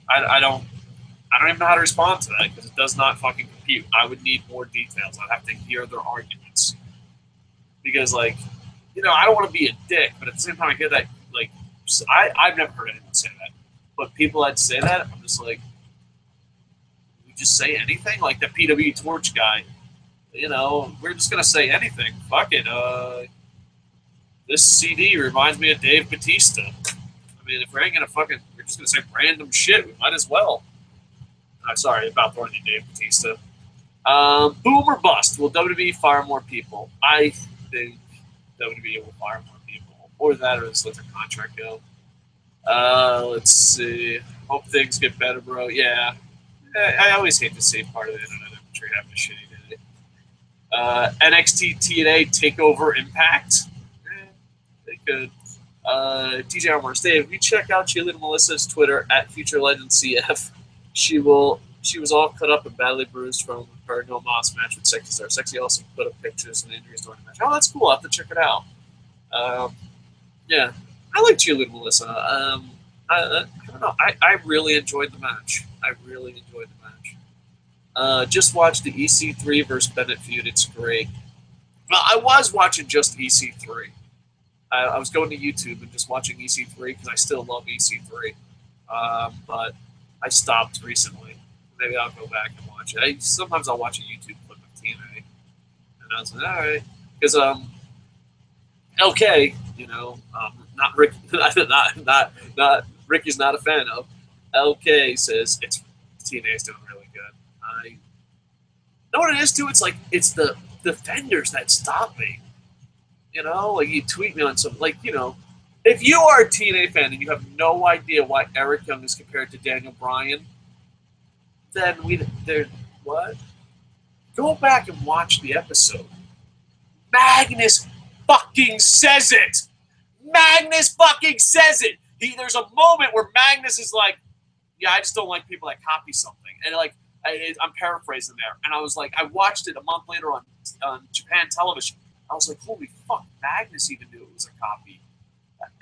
I don't even know how to respond to that because it does not fucking compute. I would need more details. I'd have to hear their arguments. Because, like, you know, I don't want to be a dick, but at the same time I hear that, like, I've never heard anyone say that. But people that say that, I'm just like, you just say anything? Like the PW Torch guy. You know, we're just going to say anything. Fuck it. This CD reminds me of Dave Bautista. I mean, if we're ain't gonna we're just gonna say random shit, we might as well. Sorry about throwing you, Dave Bautista. Boom or bust? Will WWE fire more people? I think WWE will fire more people. Or that, or just let their contract go. Let's see. Hope things get better, bro. Yeah. I always hate to see part of the internet industry having a shitty day. NXT TNA TakeOver Impact. They could. TJ Armours, Dave, you check out Cheerleader Melissa's Twitter at FutureLegendCF. She was all cut up and badly bruised from her No Moss match with Sexy Star. Sexy also put up pictures and injuries during the match. Oh, that's cool. I'll have to check it out. Yeah, I like Cheerleader Melissa. I don't know. I really enjoyed the match. Just watched the EC3 versus Bennett feud. It's great. Well, I was watching just EC3. I was going to YouTube and just watching EC3 because I still love EC3. But I stopped recently. Maybe I'll go back and watch it. Sometimes I'll watch a YouTube clip of TNA. And I was like, all right. Because, LK, not Rick, not Ricky's not a fan of. LK says TNA's doing really good. I know what it is too. It's like it's the defenders that stop me. Like you tweet me on some if you are a TNA fan and you have no idea why Eric Young is compared to Daniel Bryan, then what? Go back and watch the episode. Magnus fucking says it. There's a moment where Magnus is like, yeah, I just don't like people that copy something. And I'm paraphrasing there. And I was like, I watched it a month later on Japan television. I was like, holy fuck, Magnus even knew it was a copy.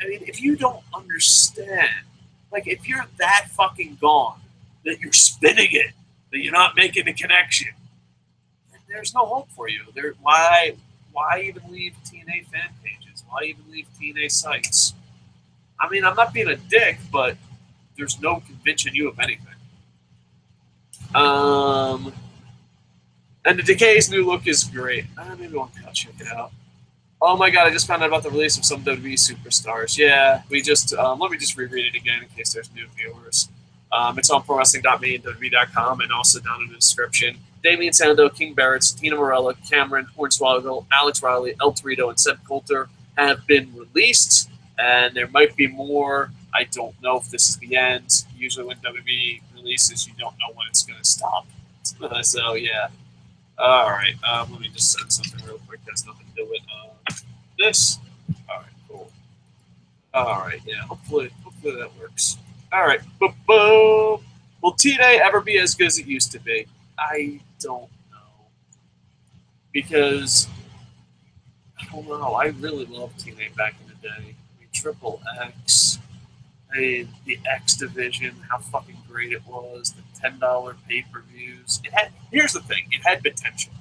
I mean, if you don't understand, if you're that fucking gone, that you're spinning it, that you're not making the connection, then there's no hope for you. Why even leave TNA fan pages? Why even leave TNA sites? I mean, I'm not being a dick, but there's no convincing you of anything. And the Decay's new look is great. Maybe I'll check it out. Oh my god, I just found out about the release of some WWE Superstars. Yeah, we just, let me just reread it again in case there's new viewers. It's on ProWrestling.me and WWE.com and also down in the description. Damien Sandow, King Barrett, Santino Marella, Cameron, Hornswoggle, Alex Riley, El Torito, and Zeb Colter have been released, and there might be more. I don't know if this is the end. Usually when WWE releases, you don't know when it's going to stop. So, yeah. All right. Let me just send something real quick. That has nothing to do with this. All right. Cool. All right. Yeah. Hopefully that works. All right. Boom. Will TNA ever be as good as it used to be? I don't know. Because, I don't know. I really loved TNA back in the day. I mean, Triple X. The X division, how fucking great it was, the $10 pay-per-views. Here's the thing, it had potential.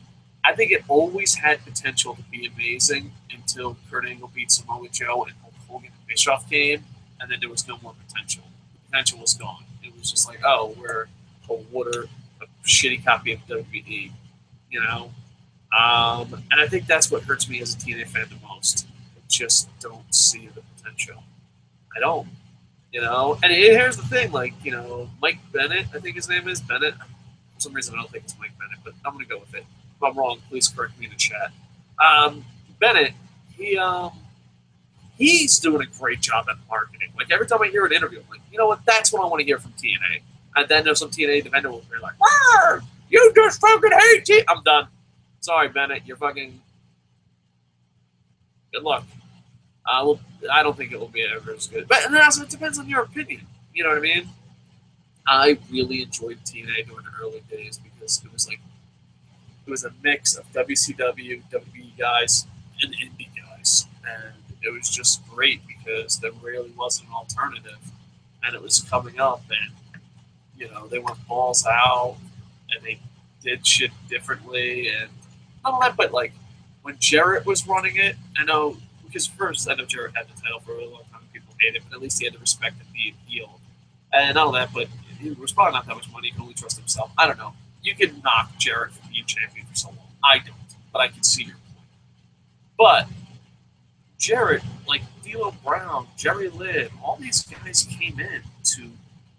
I think it always had potential to be amazing until Kurt Angle beat Samoa Joe and Hulk Hogan and Bischoff came, and then there was no more potential. The potential was gone. It was just like, oh, we're a shitty copy of WWE, And I think that's what hurts me as a TNA fan the most. I just don't see the potential. I don't. And here's the thing, Mike Bennett, I think his name is Bennett. For some reason, I don't think it's Mike Bennett, but I'm going to go with it. If I'm wrong, please correct me in the chat. Bennett, he's doing a great job at marketing. Every time I hear an interview, I'm like, you know what, that's what I want to hear from TNA. And then there's some TNA defender will be like, "Arr, you just fucking hate TNA." I'm done. Sorry, Bennett, you're fucking... Good luck. Well, I don't think it will be ever as good. But also, it depends on your opinion. You know what I mean? I really enjoyed TNA during the early days because it was a mix of WCW, WWE guys, and indie guys. And it was just great because there really wasn't an alternative. And it was coming up, and, they went balls out, and they did shit differently. And not only that, but, when Jarrett was running it, I know... Because first, I know Jarrett had the title for a long time. People hated it, but at least he had the respect of being healed. And not only that, but he was probably not that much money. He can only trust himself. I don't know. You can knock Jarrett for being champion for so long. I don't, but I can see your point. But Jarrett, like D'Lo Brown, Jerry Lynn, all these guys came in to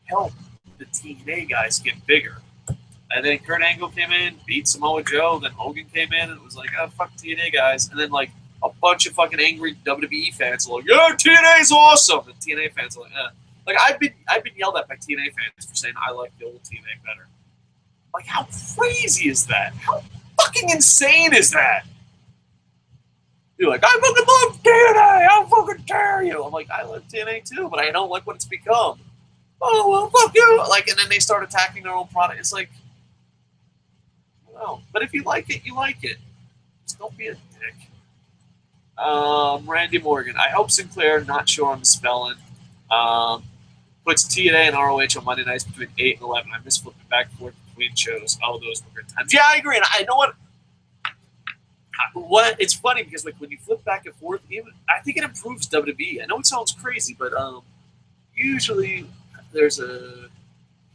help the TNA guys get bigger. And then Kurt Angle came in, beat Samoa Joe. Then Hogan came in, and it was like, oh, fuck TNA guys. And then, like, a bunch of fucking angry WWE fans are like, yeah, TNA's awesome. And TNA fans are like, eh. Like, I've been yelled at by TNA fans for saying I like the old TNA better. Like, how crazy is that? How fucking insane is that? You're like, I fucking love TNA. How fucking dare you? I'm like, I love TNA too, but I don't like what it's become. Oh, well, fuck you. Like, and then they start attacking their own product. It's like, no. But if you like it, you like it. Just don't be a dick. Randy Morgan. I hope Sinclair, not sure on the spelling, puts TNA and ROH on Monday nights between 8 and 11. I miss flipping back and forth between shows. Oh, those were good times. Yeah, I agree. And I know what it's funny because, like, when you flip back and forth, even I think it improves WWE. I know it sounds crazy, but usually there's I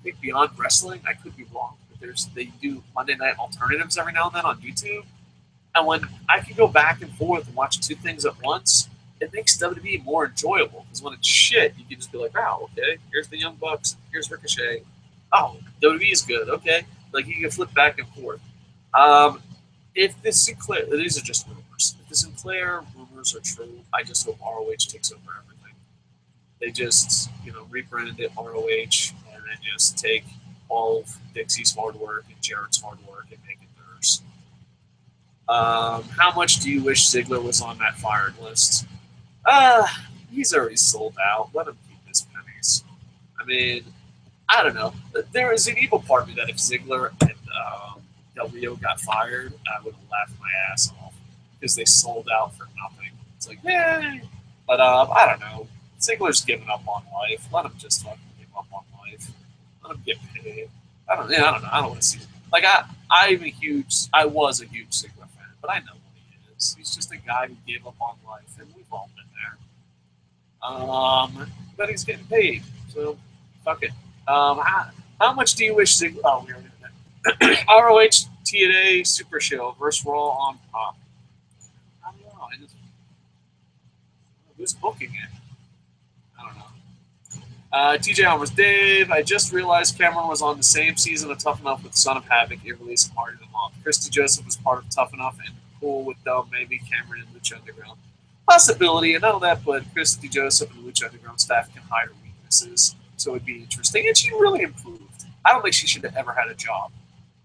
think Beyond Wrestling, I could be wrong, but they do Monday Night Alternatives every now and then on YouTube. And when I can go back and forth and watch two things at once, it makes WWE more enjoyable. Because when it's shit, you can just be like, wow, okay, here's the Young Bucks, here's Ricochet. Oh, WWE is good, okay. Like, you can flip back and forth. If the Sinclair, these are just rumors. If the Sinclair rumors are true, I just hope ROH takes over everything. They just, rebrand it ROH and then just take all of Dixie's hard work and Jarrett's hard work and make it theirs. How much do you wish Ziggler was on that fired list? He's already sold out. Let him keep his pennies. I mean, I don't know. There is an evil part of me that if Ziggler and Del Rio got fired, I would have laughed my ass off because they sold out for nothing. It's like, yay! But I don't know. Ziggler's giving up on life. Let him just fucking give up on life. Let him get paid. I don't know. I don't want to see it. Like, I was a huge Ziggler fan, but I know what he is. He's just a guy who gave up on life, and we've all been there. But he's getting paid, so fuck it. How much do you wish Ziggler? Oh, we already did that. ROH TNA Super Show versus Raw on Pop. I don't know. Who's booking it? I don't know. TJ Almers, Dave, I just realized Cameron was on the same season of Tough Enough with Son of Havoc, Ear-Release, and Hardy the Moth. Christy Joseph was part of Tough Enough and cool with Dub, maybe Cameron and Lucha Underground. Possibility, I know that, but Christy Joseph and the Lucha Underground staff can hide her weaknesses, so it'd be interesting. And she really improved. I don't think she should have ever had a job.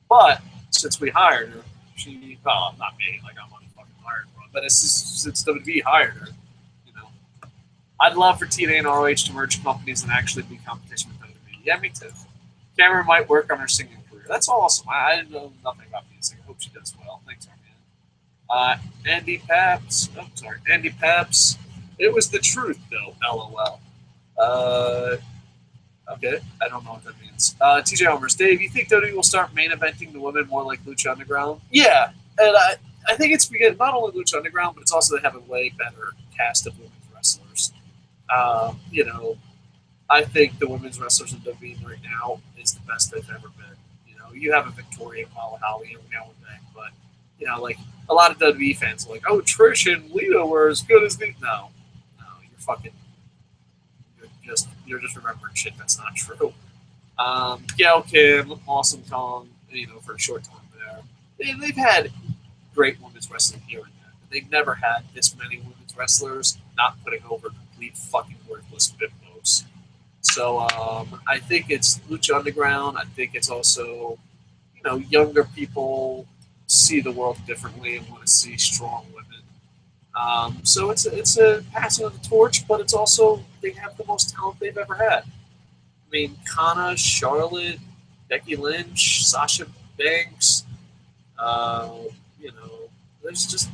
But since we hired her, not me, like I'm on a fucking hired one, but since WWE hired her, I'd love for TNA and ROH to merge companies and actually be competition with WWE. Yeah, me too. Cameron might work on her singing career. That's awesome. I know nothing about music. I hope she does well. Thanks, man. Andy Paps. Oh, sorry. Andy Paps. It was the truth, though. LOL. Okay. I don't know what that means. TJ Homers. Dave, you think WWE will start main eventing the women more like Lucha Underground? Yeah. And I think it's because not only Lucha Underground, but it's also they have a way better cast of women's wrestlers. I think the women's wrestlers in WWE right now is the best they've ever been. You have a Victoria and Holly every now and then, but like a lot of WWE fans are like, oh, Trish and Lita were as good as these. No, you're just remembering shit that's not true. Gail Kim, Awesome Kong, for a short time there. They've had great women's wrestling here and there, but they've never had this many women's wrestlers not putting over complete fucking worthless bimbos. So I think it's Lucha Underground. I think it's also, younger people see the world differently and want to see strong women. So it's a passing of the torch, but it's also they have the most talent they've ever had. I mean, Kana, Charlotte, Becky Lynch, Sasha Banks. There's just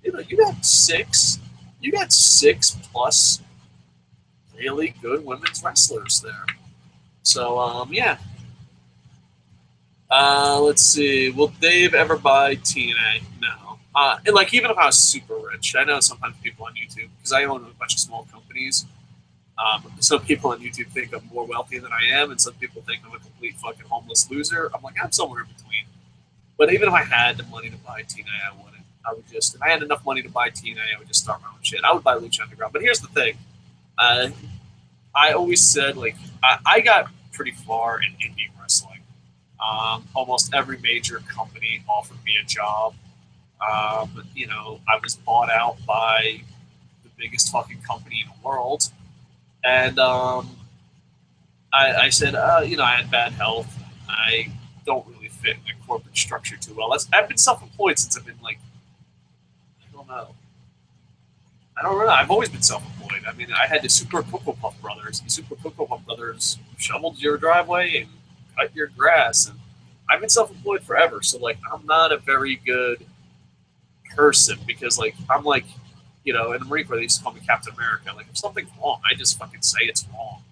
you got six plus really good women's wrestlers there. So yeah. Let's see. Will Dave ever buy TNA? No. And even if I was super rich, I know sometimes people on YouTube, because I own a bunch of small companies. Some people on YouTube think I'm more wealthy than I am, and some people think I'm a complete fucking homeless loser. I'm like, I'm somewhere in between. But even if I had the money to buy TNA, I wouldn't. I would just, if I had enough money to buy TNA, I would just start my own shit. I would buy Lucha Underground. But here's the thing. I always said, like, I got pretty far in indie wrestling. Almost every major company offered me a job. You know, I was bought out by the biggest fucking company in the world. And I said, you know, I had bad health. I don't really fit in the corporate structure too well. I've been self-employed since I've been, like, I don't know. I don't know. I've always been self-employed. I mean, I had the Super Cocoa Puff Brothers. The Super Cocoa Puff Brothers shoveled your driveway and cut your grass. And I've been self-employed forever. So, like, I'm not a very good person because, like, I'm like, you know, in the Marine Corps, they used to call me Captain America. Like, if something's wrong, I just fucking say it's wrong.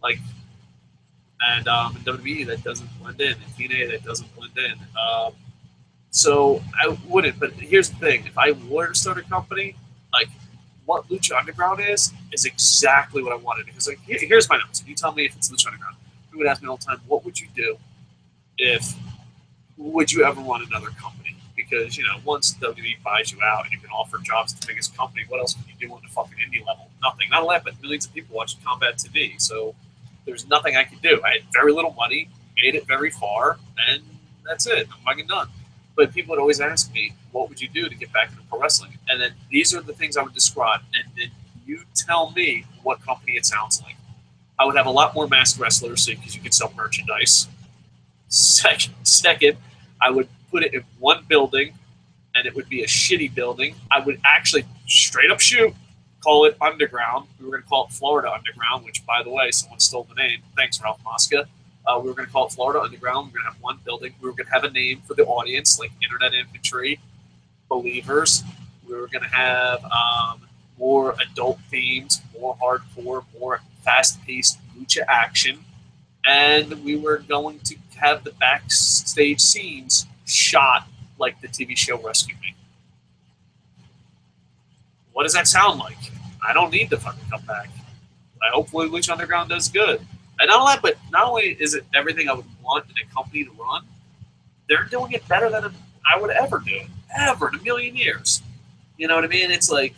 Like, and in WWE, that doesn't blend in. In TNA, that doesn't blend in. So I wouldn't. But here's the thing. If I were to start a company, like, what Lucha Underground is exactly what I wanted. Because, like, here's my notes. If you tell me if it's Lucha Underground, people would ask me all the time, what would you do if, would you ever want another company? Because, you know, once WWE buys you out and you can offer jobs at the biggest company, what else can you do on the fucking indie level? Nothing. Not a lot, but millions of people watching Combat TV. So there's nothing I could do. I had very little money, made it very far, and that's it. I'm fucking done. But people would always ask me, what would you do to get back into pro wrestling? And then these are the things I would describe. And then you tell me what company it sounds like. I would have a lot more masked wrestlers because you could sell merchandise. Second, I would put it in one building, and it would be a shitty building. I would actually straight up shoot, call it Underground. We were going to call it Florida Underground, which, by the way, someone stole the name. Thanks, Ralph Mosca. We were going to call it Florida Underground. We were going to have one building. We were going to have a name for the audience, like Internet Infantry, Believers. We were going to have more adult themes, more hardcore, more fast-paced lucha action. And we were going to have the backstage scenes shot like the TV show Rescue Me. What does that sound like? I don't need to fucking come back. Hopefully Lucha Underground does good. And not only that, but not only is it everything I would want in a company to run, they're doing it better than I would ever do it. Ever in a million years. You know what I mean? It's like,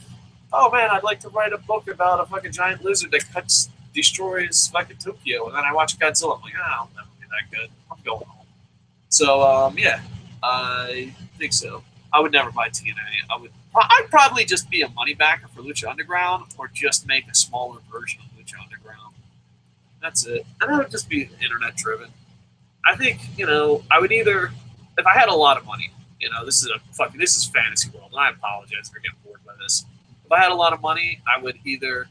oh man, I'd like to write a book about a fucking giant lizard that destroys fucking Tokyo. And then I watch Godzilla. I'm like, I'll never be that good. I'm going home. So, yeah, I think so. I would never buy TNA. I'd probably just be a money backer for Lucha Underground or just make a smaller version of Lucha Underground. That's it. And I would just be internet driven. I think, you know, I would either, if I had a lot of money, you know, this is fantasy world, and I apologize for getting bored by this. If I had a lot of money, I would either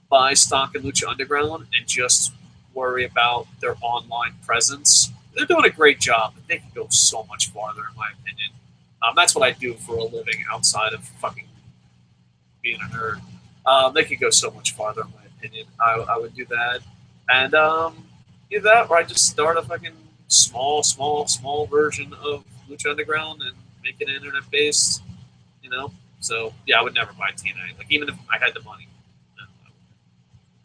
buy stock in Lucha Underground and just worry about their online presence. They're doing a great job, but they can go so much farther, in my opinion. That's what I do for a living outside of fucking being a nerd. They could go so much farther, in my opinion. I would do that. And do that, or I just start a fucking small version of Lucha Underground and make it internet-based, you know? So, yeah, I would never buy TNA. Like, even if I had the money.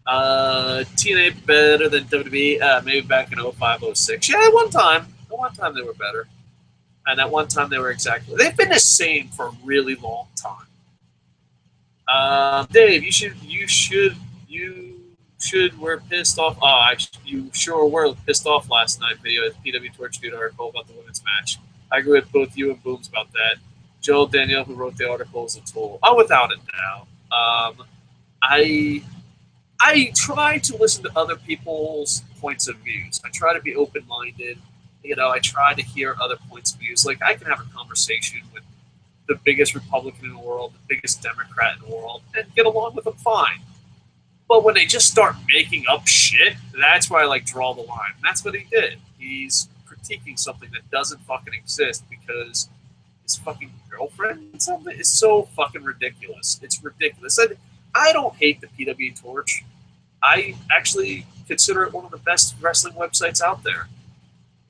TNA better than WWE? Maybe back in 05, 06. Yeah, at one time they were better. And at one time they were exactly. They've been the same for a really long time. Dave, you should were pissed off. You sure were pissed off last night. Video at PW Torch Dude article about the women's match. I agree with both you and Booms about that. Joel Danielle, who wrote the article, is a tool. Oh, without a doubt. I try to listen to other people's points of views. I try to be open-minded. You know, I try to hear other points of views. Like, I can have a conversation with the biggest Republican in the world, the biggest Democrat in the world, and get along with them fine. But when they just start making up shit, that's where I, like, draw the line. And that's what he did. He's critiquing something that doesn't fucking exist because his fucking girlfriend and something is so fucking ridiculous. It's ridiculous. I don't hate the PW Torch. I actually consider it one of the best wrestling websites out there.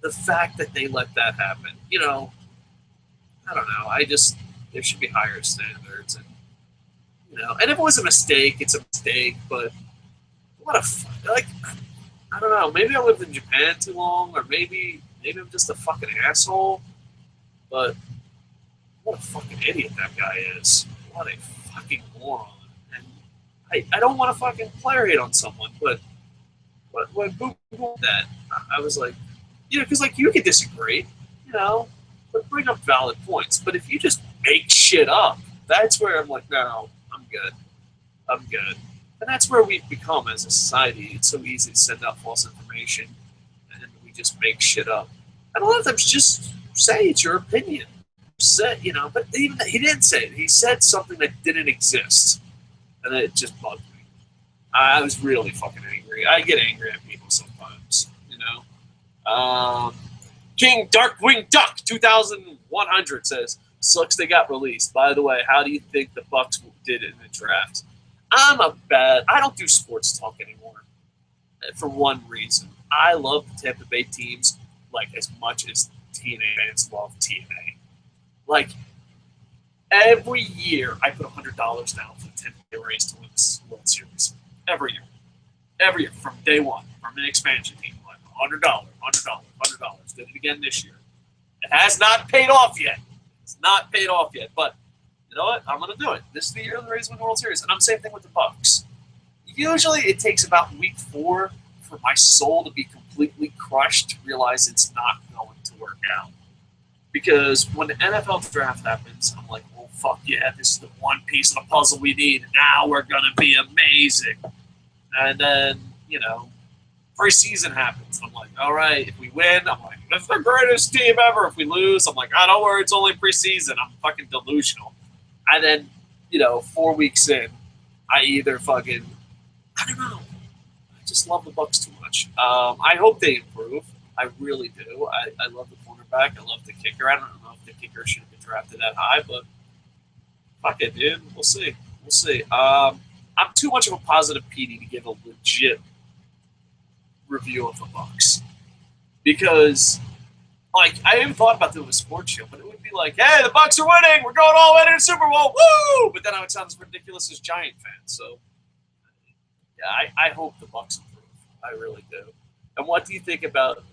The fact that they let that happen, you know, I don't know. There should be higher standards. And, you know, and if it was a mistake, it's a mistake, but I don't know. Maybe I lived in Japan too long, or maybe I'm just a fucking asshole. But what a fucking idiot that guy is. What a fucking moron. And I don't want to fucking player hate on someone, but when Boo that, I was like, because like you can disagree, but bring up valid points. But if you just make shit up, that's where I'm like, no, I'm good. And that's where we've become as a society. It's so easy to send out false information, and we just make shit up. And a lot of times, just say it's your opinion. Say, but even he didn't say it. He said something that didn't exist, and it just bugged me. I was really fucking angry. I get angry at people sometimes, King Darkwing Duck 2100 says, sucks they got released. By the way, how do you think the Bucks did in the draft? I don't do sports talk anymore for one reason. I love the Tampa Bay teams like as much as TNA fans love TNA. Like, every year I put $100 down for the Tampa Bay Rays to win this World Series. Every year, from day one, from an expansion team, like $100. Did it again this year. It has not paid off yet. It's not paid off yet, but you know what? I'm going to do it. This is the year the Rays win the World Series, and I'm the same thing with the Bucks. Usually, it takes about week 4 for my soul to be completely crushed to realize it's not going to work out. Because when the NFL draft happens, I'm like, well, fuck yeah, this is the one piece of the puzzle we need. Now we're going to be amazing. And then, preseason happens. I'm like, all right, if we win, I'm like, that's the greatest team ever. If we lose, I'm like, don't worry, it's only preseason. I'm fucking delusional. And then, 4 weeks in, I either fucking, I don't know. I just love the Bucks too much. I hope they improve. I really do. I love the cornerback. I love the kicker. I don't know if the kicker should have been drafted that high, but fuck it, dude. We'll see. I'm too much of a positive PD to give a legit review of the Bucks. Because, like, I even thought about doing a sports show, but it would be like, hey, the Bucks are winning. We're going all the way to the Super Bowl. Woo! But then I would sound as ridiculous as Giant fans. So, yeah, I hope the Bucks improve. I really do. And what do you think about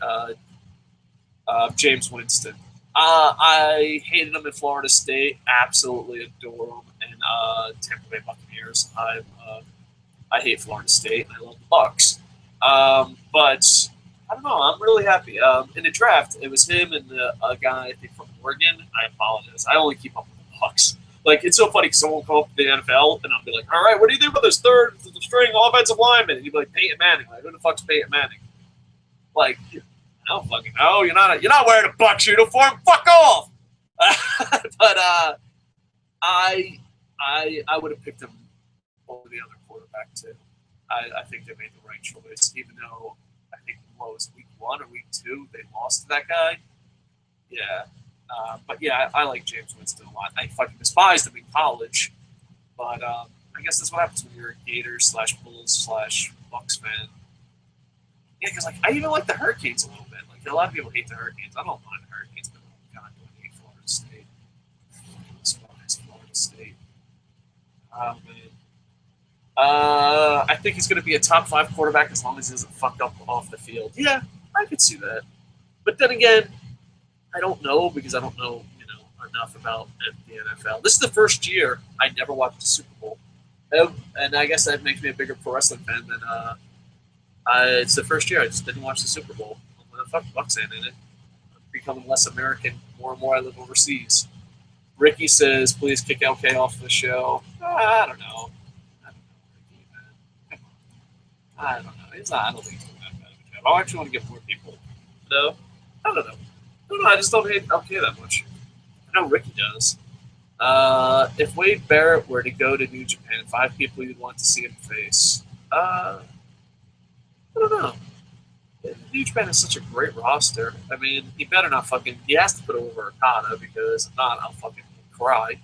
James Winston? I hated him at Florida State. Absolutely adore him. And Tampa Bay Buccaneers. I hate Florida State, and I love the Bucks. But I don't know. I'm really happy. In the draft, it was him and a guy, I think, from Oregon. I apologize. I only keep up with the Bucks. Like, it's so funny because someone will come up to the NFL, and I'll be like, all right, what do you think about this third string offensive lineman? And you'd be like, Peyton Manning. Like, who the fuck's Peyton Manning? Like, I don't fucking know. You're not wearing a Bucks uniform. Fuck off. But I would have picked him over the other quarterback too. I think they made the right choice, even though I think what was week 1 or week 2 they lost to that guy. Yeah, but yeah, I like James Winston a lot. I fucking despised him in college, but I guess that's what happens when you're a Gators /Bulls /Bucks fan. Yeah, because like I even like the Hurricanes a little bit. Like a lot of people hate the Hurricanes. I don't mind the Hurricanes, but oh god, do I hate Florida State? I despise Florida State. Oh man. I think he's going to be a top 5 quarterback as long as he doesn't fuck up off the field. Yeah, I could see that. But then again, I don't know because I don't know, enough about the NFL. This is the first year I never watched the Super Bowl, and I guess that makes me a bigger pro wrestling fan than. It's the first year I just didn't watch the Super Bowl. I'm the fuck Bucks in it. I'm becoming less American more and more. I live overseas. Ricky says, "Please kick LK off the show." I don't know. I don't know. I don't think he's doing that bad of a job. I actually want to get more people. No? I don't know. I just don't hate LK that much. I know Ricky does. If Wade Barrett were to go to New Japan, 5 people you'd want to see him face. I don't know. New Japan is such a great roster. I mean, he better not fucking... He has to put over Okada because if not, I'll fucking cry.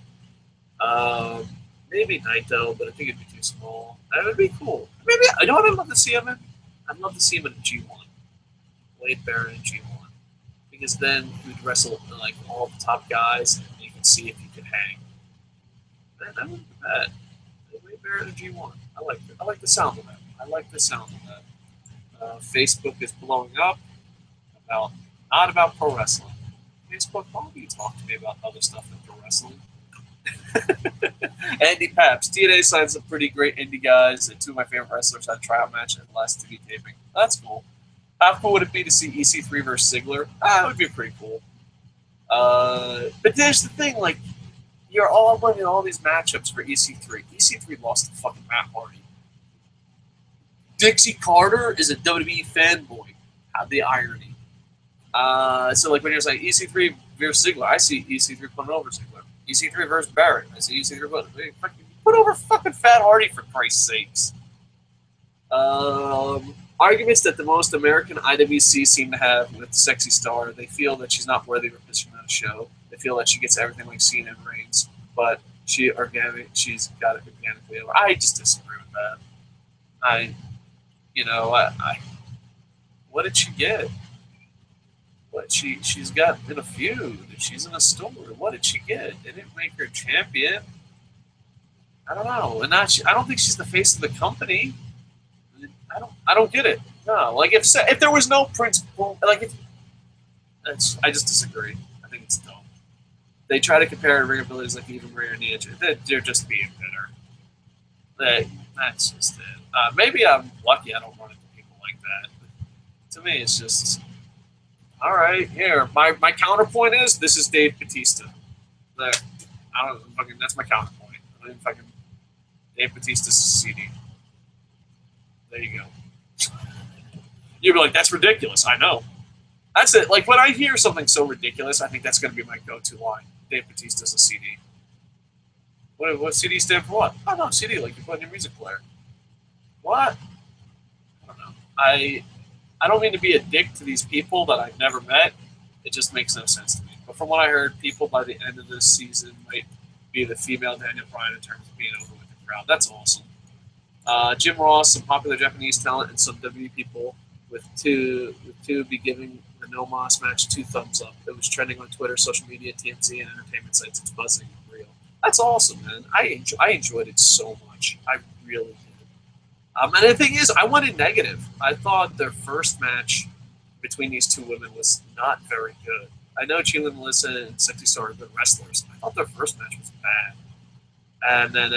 Maybe Naito, but I think it'd be too small. That would be cool. Maybe, you know what I'd love to see him in? I'd love to see him in G1. Wade Barrett in G1. Because then he would wrestle like all the top guys and you can see if he could hang. Man, that wouldn't be bad. Wade Barrett in G1. I like the sound of that. Facebook is blowing up not about pro wrestling. Facebook. Why don't you talk to me about other stuff than pro wrestling? Andy Paps. TNA signed some pretty great indie guys, and two of my favorite wrestlers had a tryout match at the last TV taping. That's cool. How cool would it be to see EC3 versus Ziggler? That would be pretty cool. But there's the thing, like, you're all winning all these matchups for EC3. EC3 lost to fucking Matt Hardy. Dixie Carter is a WWE fanboy. How the irony. So, like, when you're saying EC3 versus Ziggler, I see EC3 putting over Ziggler. EC3 versus Barrett, I see EC3 put over fucking Fat Hardy, for Christ's sakes. Arguments that the most American IWC seem to have with Sexy Star. They feel that she's not worthy of a position on the show. They feel that she gets everything like Cena and Reigns, but she's got it organically over. I just disagree with that. What did she get? What she's got in a feud. She's in a story. What did she get? They didn't make her champion. I don't know. And I don't think she's the face of the company. I don't get it. No, like if there was no principle, like I just disagree. I think it's dumb. They try to compare ring abilities like Eva Marie or Nia. They're just being bitter. That's just it. Maybe I'm lucky I don't run into people like that. But to me, it's just all right. Here, my counterpoint is this is Dave Bautista. That's my counterpoint. I don't even fucking Dave Bautista's CD. There you go. You'd be like, that's ridiculous. I know. That's it. Like, when I hear something so ridiculous, I think that's going to be my go-to line. Dave Bautista's a CD. What CD stand for what? Oh, no, CD, like you put in your music player. What? I don't know. I don't mean to be a dick to these people that I've never met. It just makes no sense to me. But from what I heard, people by the end of this season might be the female Daniel Bryan in terms of being over with the crowd. That's awesome. Jim Ross, some popular Japanese talent, and some WWE people with two be giving the No Mas match 2 thumbs up. It was trending on Twitter, social media, TMZ, and entertainment sites. It's buzzing and real. That's awesome, man. I enjoyed it so much. I really did. And the thing is, I wanted negative. I thought their first match between these two women was not very good. I know Sheila, Melissa, and Sexy Star are good wrestlers. I thought their first match was bad. And then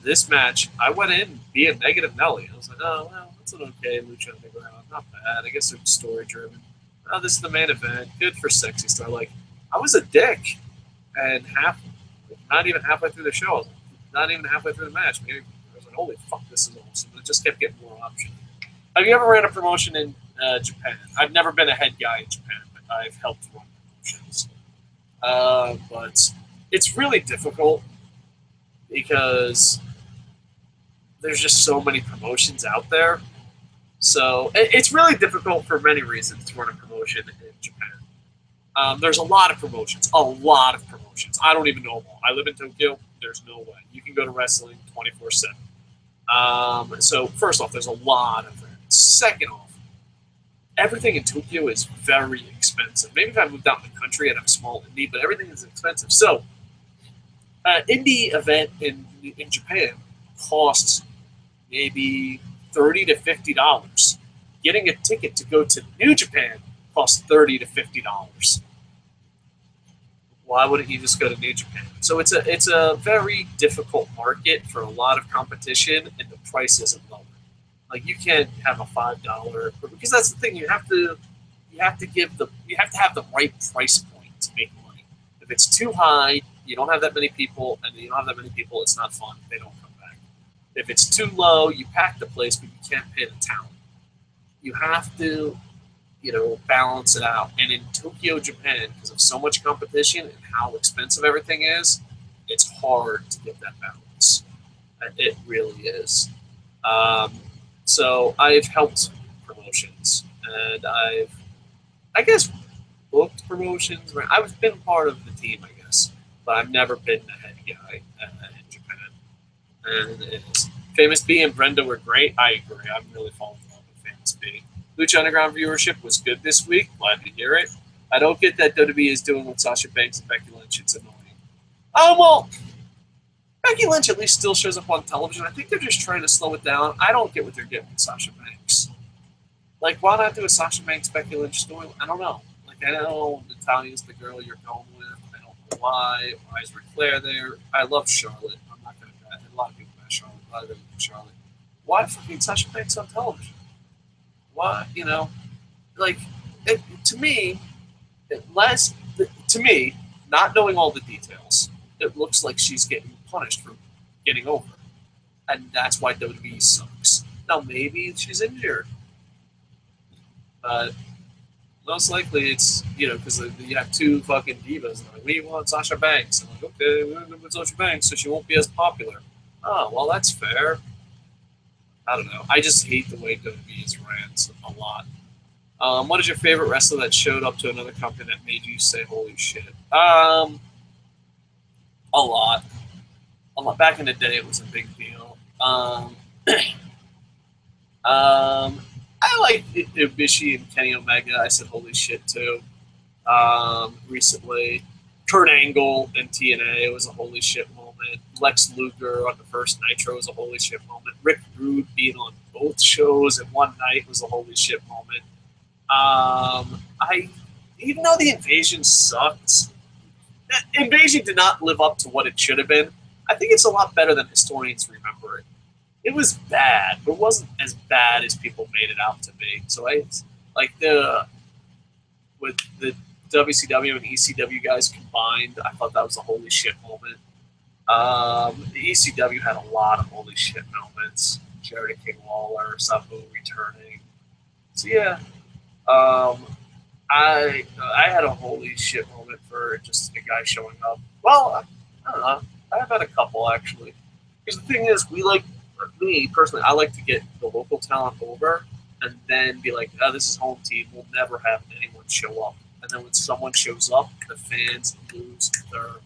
this match, I went in being negative Nelly. I was like, oh, well, that's an okay Lucha Underground. Not bad. I guess it's story-driven. Oh, this is the main event. Good for Sexy Star. Like, I was a dick. And not even halfway through the show, not even halfway through the match, maybe I was like, holy fuck, this is awesome. And it just kept getting more options. Have you ever ran a promotion in Japan? I've never been a head guy in Japan, but I've helped run promotions. But it's really difficult because there's just so many promotions out there. So it's really difficult for many reasons to run a promotion in Japan. There's a lot of promotions. I don't even know them all. I live in Tokyo. There's no way. You can go to wrestling 24/7. So first off, there's a lot of them. Second off, everything in Tokyo is very expensive. Maybe if I moved out in the country and I'm a small indie, but everything is expensive. So indie event in Japan costs maybe $30 to $50. Getting a ticket to go to New Japan costs $30 to $50. Why wouldn't you just go to New Japan? So it's a very difficult market for a lot of competition, and the price isn't lower. Like, you can't have a $5 because that's the thing. You have to have the right price point to make money. If it's too high, you don't have that many people, and you don't have that many people, it's not fun. They don't come back. If it's too low, you pack the place, but you can't pay the talent. You have to, balance it out. And in Tokyo, Japan, because of so much competition and how expensive everything is, it's hard to get that balance. It really is. So I've helped promotions, and I guess, booked promotions. I've been part of the team, I guess, but I've never been the head guy in Japan. And it's Famous B and Brenda were great. I agree. I'm really falling in love with Famous B. Lucha Underground viewership was good this week. Glad to hear it. I don't get that WWE is doing with Sasha Banks and Becky Lynch. It's annoying. Oh, well, Becky Lynch at least still shows up on television. I think they're just trying to slow it down. I don't get what they're getting with Sasha Banks. Like, why not do a Sasha Banks, Becky Lynch story? I don't know. Like, now Natalia's the girl you're going with. I don't know why. Why is Ric Flair there? I love Charlotte. I'm not going to bet. A lot of people bet Charlotte. A lot of people bet Charlotte. Why fucking Sasha Banks on television? Why, to me, not knowing all the details, it looks like she's getting punished for getting over. And that's why WWE sucks. Now, maybe she's injured. But most likely it's, because you have two fucking divas. And like, we want Sasha Banks. I'm like, okay, we're going to put Sasha Banks so she won't be as popular. Oh, well, that's fair. I don't know. I just hate the way WWE's rants a lot. What is your favorite wrestler that showed up to another company that made you say, holy shit? A lot. Back in the day, it was a big deal. I like Ibishi and Kenny Omega. I said holy shit too. Recently, Kurt Angle and TNA was a holy shit moment. Lex Luger on the first Nitro was a holy shit moment. Rick Rude being on both shows at one night was a holy shit moment. Even though the Invasion sucked, Invasion did not live up to what it should have been. I think it's a lot better than historians remember it. It was bad, but it wasn't as bad as people made it out to be. So with the WCW and ECW guys combined, I thought that was a holy shit moment. The ECW had a lot of holy shit moments. Jared King Lawler, Sabu returning. So yeah, I had a holy shit moment for just a guy showing up. Well, I don't know. I've had a couple actually. Because the thing is, me personally, I like to get the local talent over and then be like, oh, this is home team. We'll never have anyone show up. And then when someone shows up, the fans lose their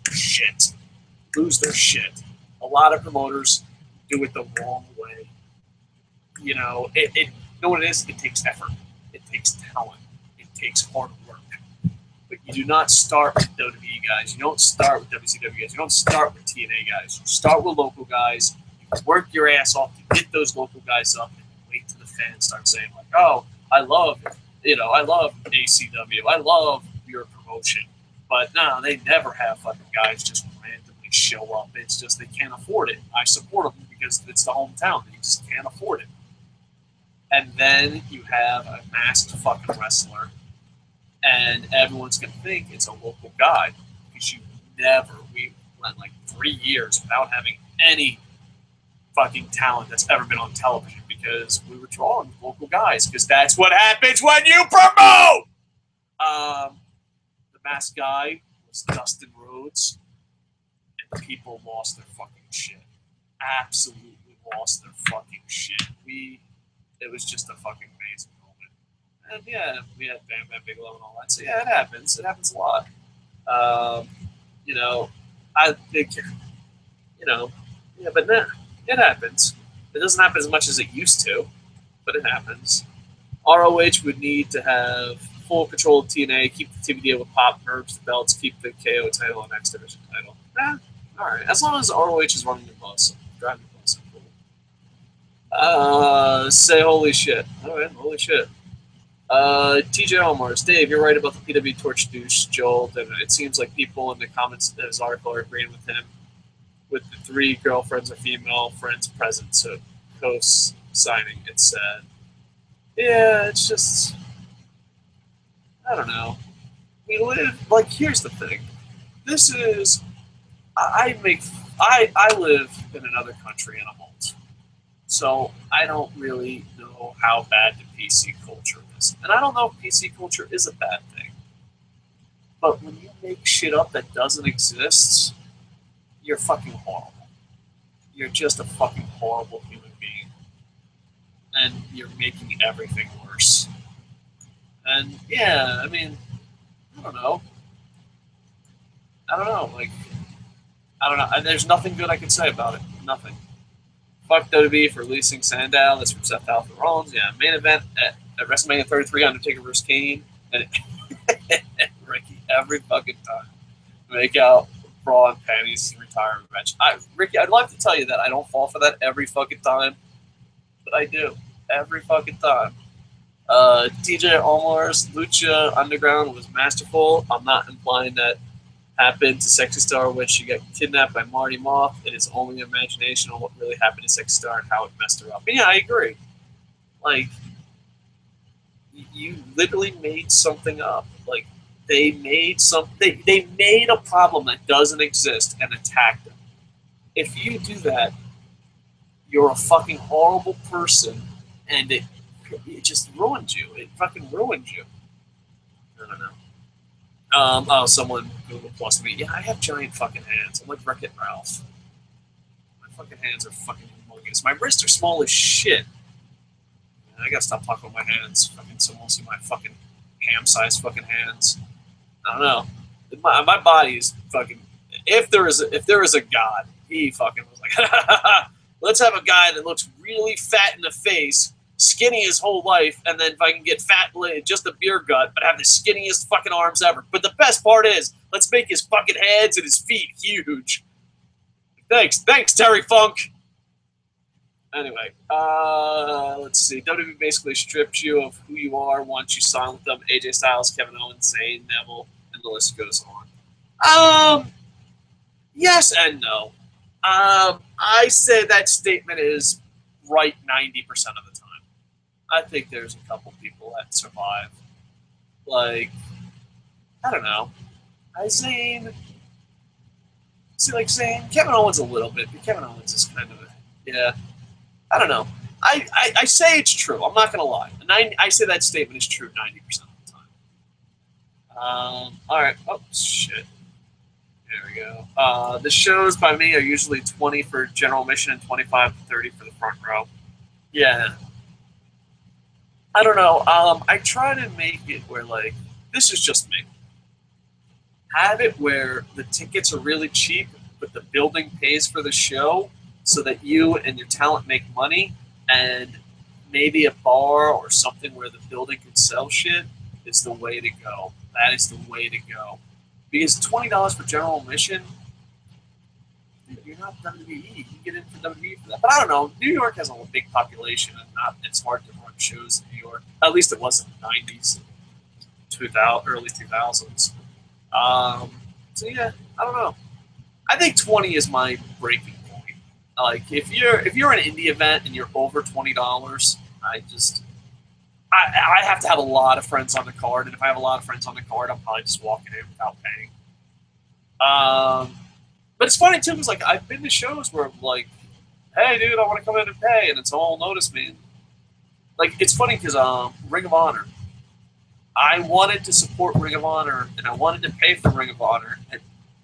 shit. A lot of promoters do it the wrong way. You know what it is? It takes effort. It takes talent. It takes hard work. But you do not start with WWE guys. You don't start with WCW guys. You don't start with TNA guys. You start with local guys. Work your ass off to get those local guys up and wait till the fans start saying like, oh, I love ACW. I love your promotion. But no, they never have fucking guys just randomly show up. It's just they can't afford it. I support them because it's the hometown. They just can't afford it. And then you have a masked fucking wrestler and everyone's going to think it's a local guy because we went like 3 years without having any fucking talent that's ever been on television because we were drawing local guys because that's what happens when you promote. The masked guy was Dustin Rhodes, and people lost their fucking shit. Absolutely lost their fucking shit. It was just a fucking amazing moment. And yeah, we had Bam Bam Bigelow and all that. So yeah, it happens. It happens a lot. I think, yeah, but nah. It happens. It doesn't happen as much as it used to, but it happens. ROH would need to have full control of TNA, keep the TV deal with Pop, merge the belts, keep the KO title and X Division title. All right. As long as ROH is running the bus, driving the bus, cool. Say holy shit. All right, holy shit. TJ Omars, Dave, you're right about the PW Torch douche Joel, and it seems like people in the comments in his article are agreeing with him. With the 3 girlfriends or female friends present, so co-signing, it said. Yeah, it's just, I don't know. We live, here's the thing. This is, I live in another country in a month. So I don't really know how bad the PC culture is. And I don't know if PC culture is a bad thing. But when you make shit up that doesn't exist, you're fucking horrible. You're just a fucking horrible human being. And you're making everything worse. And yeah, I mean, I don't know. There's nothing good I can say about it. Nothing. Fuck WWE for releasing Sandow. That's from Seth Alpha Rollins. Yeah, main event at WrestleMania 33, Undertaker vs. Kane. And Ricky, every fucking time. Make out bra and panties retirement match. Ricky, I'd love to tell you that I don't fall for that every fucking time, but I do every fucking time. DJ Omar's Lucha Underground was masterful. I'm not implying that happened to Sexy Star when she got kidnapped by Marty Moth. It is only imagination on what really happened to Sexy Star and how it messed her up. And yeah, I agree. Like, you literally made something up. Like, they made they made a problem that doesn't exist and attacked them. If you do that, you're a fucking horrible person, and it just ruined you. It fucking ruined you. I don't know. Oh, someone Google Plus me. Yeah, I have giant fucking hands. I'm like Wreck-It Ralph. My fucking hands are fucking humongous. My wrists are small as shit. I gotta stop talking with my hands. Fucking someone will see my fucking ham-sized fucking hands. I don't know. My body is fucking. If there is a God, he fucking was like, let's have a guy that looks really fat in the face, skinny his whole life, and then if I can get fat, just a beer gut, but have the skinniest fucking arms ever. But the best part is, let's make his fucking hands and his feet huge. Thanks, Terry Funk. Anyway, let's see. WWE basically strips you of who you are once you sign with them. AJ Styles, Kevin Owens, Zayn, Neville, and the list goes on. Yes and no. I say that statement is right 90% of the time. I think there's a couple people that survive. Like, I don't know. Zayn. Kevin Owens a little bit, but Kevin Owens is kind of yeah. I don't know. I say it's true. I'm not going to lie. I say that statement is true 90% of the time. All right. Oh, shit. There we go. The shows by me are usually 20 for general admission and 25 to 30 for the front row. Yeah. I don't know. I try to make it where, like, this is just me. Have it where the tickets are really cheap, but the building pays for the show so that you and your talent make money, and maybe a bar or something where the building can sell shit is the way to go. That is the way to go. Because $20 for general admission, you're not WWE. You can get in for WWE for that. But I don't know. New York has a big population, and it's hard to run shows in New York. At least it was in the 90s, 2000, early 2000s. So yeah, I don't know. I think 20 is my breaking point. Like, if you're an indie event and you're over $20, I have to have a lot of friends on the card, and if I have a lot of friends on the card, I'm probably just walking in without paying. But it's funny too, because like I've been to shows where I'm like, hey dude, I want to come in and pay, and someone will notice me. Like, it's funny because Ring of Honor, I wanted to support Ring of Honor, and I wanted to pay for Ring of Honor, and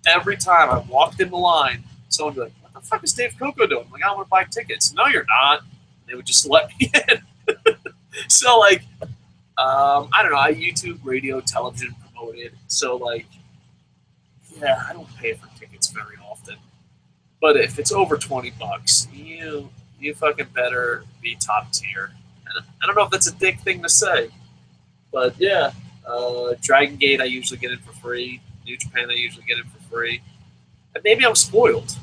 every time I walked in the line, someone would be like, what the fuck is Dave Koco doing? I'm like, I want to buy tickets. No, you're not. They would just let me in. So, like, I don't know. I YouTube, radio, television promoted. So, like, yeah, I don't pay for tickets very often. But if it's over $20, you fucking better be top tier. And I don't know if that's a dick thing to say. But, yeah, Dragon Gate I usually get in for free. New Japan I usually get in for free. And maybe I'm spoiled.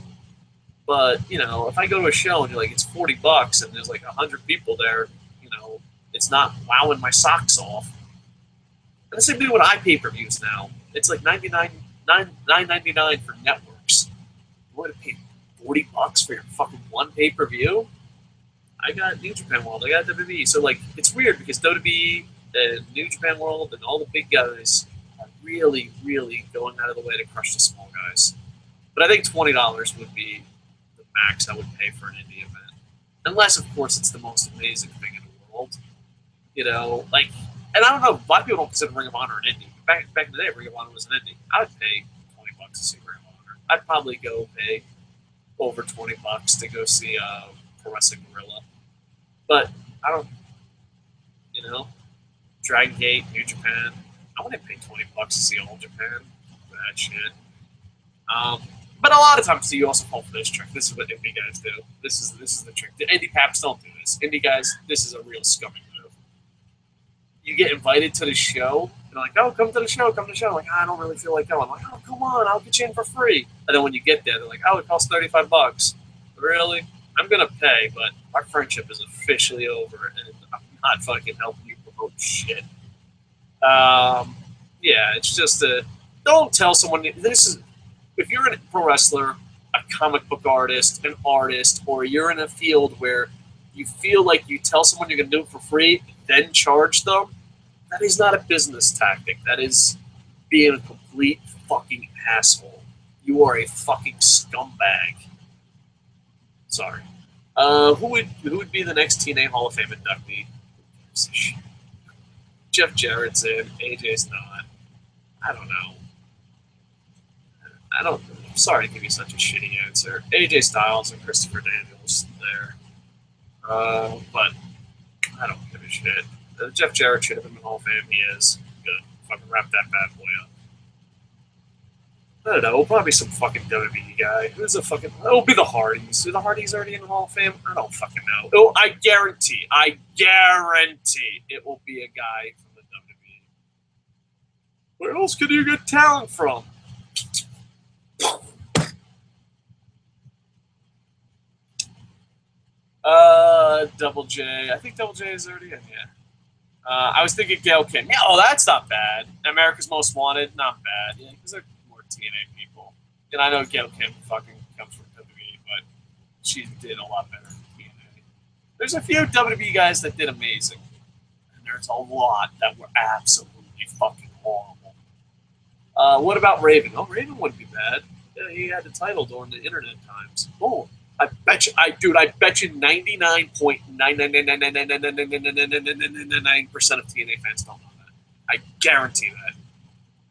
But, you know, if I go to a show and you're like, it's $40 and there's like 100 people there, you know, it's not wowing my socks off. And the same thing with iPay-per-views now. It's like $9.99 for networks. You want to pay $40 for your fucking one pay-per-view? I got New Japan World. I got WWE. So, like, it's weird because WWE and New Japan World and all the big guys are really, really going out of the way to crush the small guys. But I think $20 would be the max I would pay for an indie event. Unless, of course, it's the most amazing thing in the world. You know, like, and I don't know, a lot of people don't consider Ring of Honor an indie. Back in the day, Ring of Honor was an indie. I would pay $20 to see Ring of Honor. I'd probably go pay over $20 to go see Pro Wrestling Guerrilla. But I don't, you know, Dragon Gate, New Japan. I wouldn't pay $20 to see All Japan for that shit. But a lot of times, you also fall for this trick. This is what indie guys do. This is the trick. The indie paps don't do this. Indie guys, this is a real scumming move. You get invited to the show, and they're like, oh, come to the show, come to the show. I'm like, I don't really feel like going. I'm like, oh, come on, I'll get you in for free. And then when you get there, they're like, oh, it costs $35. Really? I'm going to pay, but our friendship is officially over, and I'm not fucking helping you Oh, shit. Yeah, it's just don't tell someone this is. If you're a pro wrestler, a comic book artist, an artist, or you're in a field where you feel like you tell someone you're going to do it for free, then charge them, that is not a business tactic. That is being a complete fucking asshole. You are a fucking scumbag. Sorry. Who would be the next TNA Hall of Fame inductee? Jeff Jarrett's in. AJ's not. I don't know. I'm sorry to give you such a shitty answer. AJ Styles and Christopher Daniels there. But I don't give a shit. Jeff Jarrett should have been in the Hall of Fame. He is. Good. Fucking wrap that bad boy up. I don't know. It'll probably be some fucking WWE guy. Who's a fucking... It'll be the Hardys. Are the Hardys already in the Hall of Fame? I don't fucking know. I guarantee it will be a guy from the WWE. Where else could you get talent from? Double J. I think Double J is already in, yeah. I was thinking Gail Kim. Yeah, oh, that's not bad. America's Most Wanted, not bad. Yeah, because they're more TNA people. And I know Gail Kim fucking comes from WWE, but she did a lot better than TNA. There's a few WWE guys that did amazing. And there's a lot that were absolutely fucking horrible. What about Raven? Oh, Raven wouldn't be bad. Yeah, he had the title during the internet times. Oh, I bet you 99.999999999% of TNA fans don't know that. I guarantee that.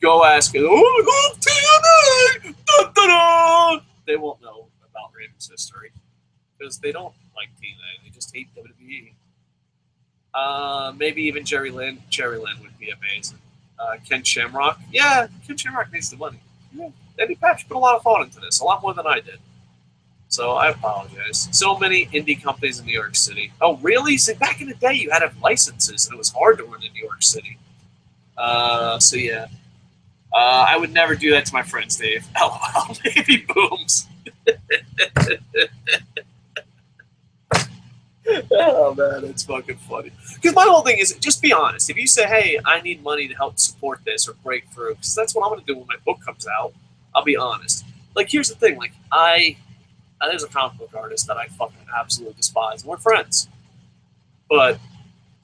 Go ask it. Oh, TNA! Da, da, da. They won't know about Raven's history because they don't like TNA. They just hate WWE. Maybe even Jerry Lynn. Jerry Lynn would be amazing. Ken Shamrock. Yeah, Ken Shamrock needs the money. Yeah. Eddie Patch put a lot of thought into this, a lot more than I did. So I apologize. So many indie companies in New York City. Oh, really? See, back in the day, you had to have licenses, and it was hard to run in New York City. So yeah. I would never do that to my friends, Dave. LOL, baby booms. Oh, man, it's fucking funny. Because my whole thing is, just be honest. If you say, hey, I need money to help support this or break through, because that's what I'm going to do when my book comes out, I'll be honest. Like, here's the thing. Like, there's a comic book artist that I fucking absolutely despise, and we're friends. But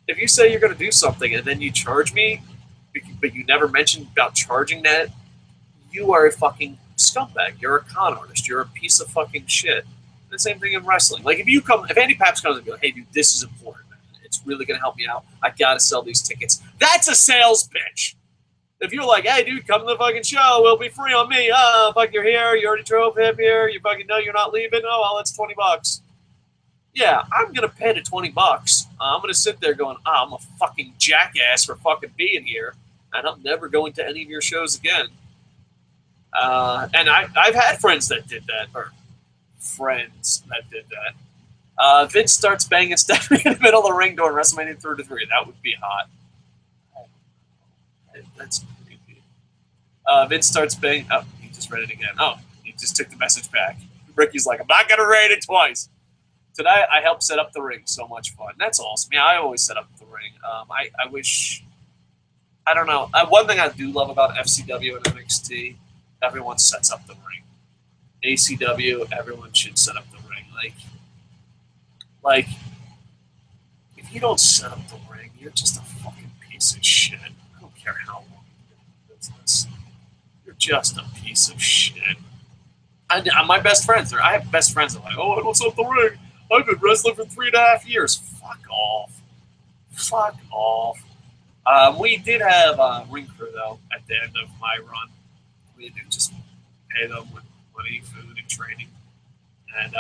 if you say you're going to do something and then you charge me, but you never mentioned about charging that, you are a fucking scumbag. You're a con artist. You're a piece of fucking shit. The same thing in wrestling. Like, if Andy Paps comes and goes, hey, dude, this is important, man. It's really going to help me out. I got to sell these tickets. That's a sales pitch. If you're like, hey, dude, come to the fucking show. It'll be free on me. Fuck, you're here. You already drove him here. You fucking know you're not leaving. Oh, well, it's $20. Yeah, I'm going to pay the $20. I'm going to sit there going, I'm a fucking jackass for fucking being here, and I'm never going to any of your shows again. And I've had friends that did that, or friends that did that. Vince starts banging Stephanie in the middle of the ring during WrestleMania 33. That would be hot. That's creepy. Vince starts banging. Oh, he just read it again. Oh, he just took the message back. Ricky's like, I'm not going to read it twice. Tonight, I helped set up the ring. So much fun. That's awesome. Yeah, I always set up the ring. I wish... I don't know. One thing I do love about FCW and NXT, everyone sets up the ring. ACW, everyone should set up the ring. Like, if you don't set up the ring, you're just a fucking piece of shit. I don't care how long you've been in business. You're just a piece of shit. My best friends, I have best friends that are like, oh, I don't set up the ring. I've been wrestling for 3.5 years. Fuck off. Fuck off. We did have a ring crew, though, at the end of my run. We did just pay them with money, food, and training. And,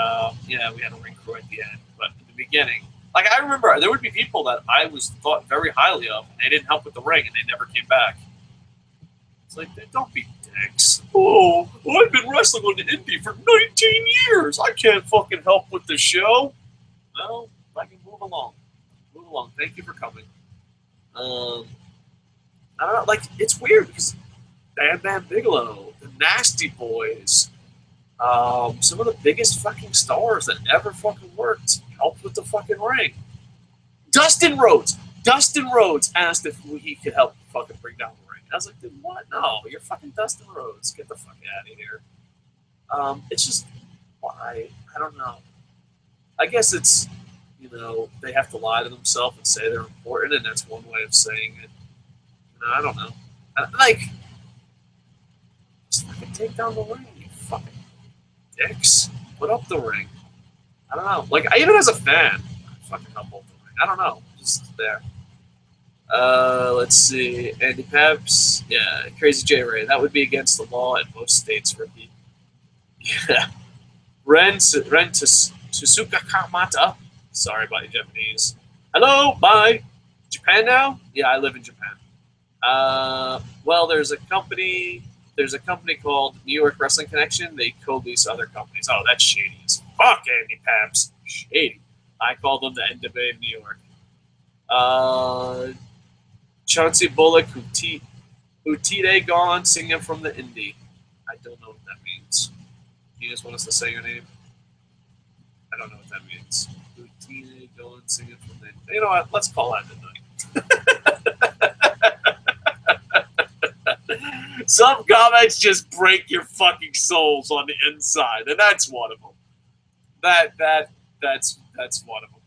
yeah, we had a ring crew at the end. But in the beginning, like, I remember there would be people that I was thought very highly of, and they didn't help with the ring, and they never came back. It's like, don't be dicks. Oh, I've been wrestling on the indie for 19 years. I can't fucking help with the show. Well, I can move along. Move along. Thank you for coming. I don't know, like, it's weird because Bam Bam Bigelow, the Nasty Boys, some of the biggest fucking stars that ever fucking worked helped with the fucking ring. Dustin Rhodes. Dustin Rhodes asked if he could help fucking bring down the ring. I was like, dude, what? No, you're fucking Dustin Rhodes. Get the fuck out of here. It's just, why? I don't know. I guess it's, you know, they have to lie to themselves and say they're important, and that's one way of saying it. You know, I don't know. Like, just fucking take down the ring, you fucking dicks. Put up the ring. I don't know. Like, even as a fan, I fucking help up the ring. I don't know. Just there. Let's see. Andy Peps. Yeah, Crazy J Ray. That would be against the law in most states, Ricky. Yeah. Ren Tsusuka Kamata. Sorry about your Japanese. Hello, bye. Japan now? Yeah, I live in Japan. Well, there's a company called New York Wrestling Connection. They co-lease other companies. Oh, that's shady as fuck, Andy Paps. Shady. I call them the NWA of New York. Chauncey Bullock, Utide gone, singing from the indie. I don't know what that means. You just want us to say your name? I don't know what that means. Utide gone, singing from the indie. You know what? Let's call that tonight. Some comments just break your fucking souls on the inside, and that's one of them. That's one of them.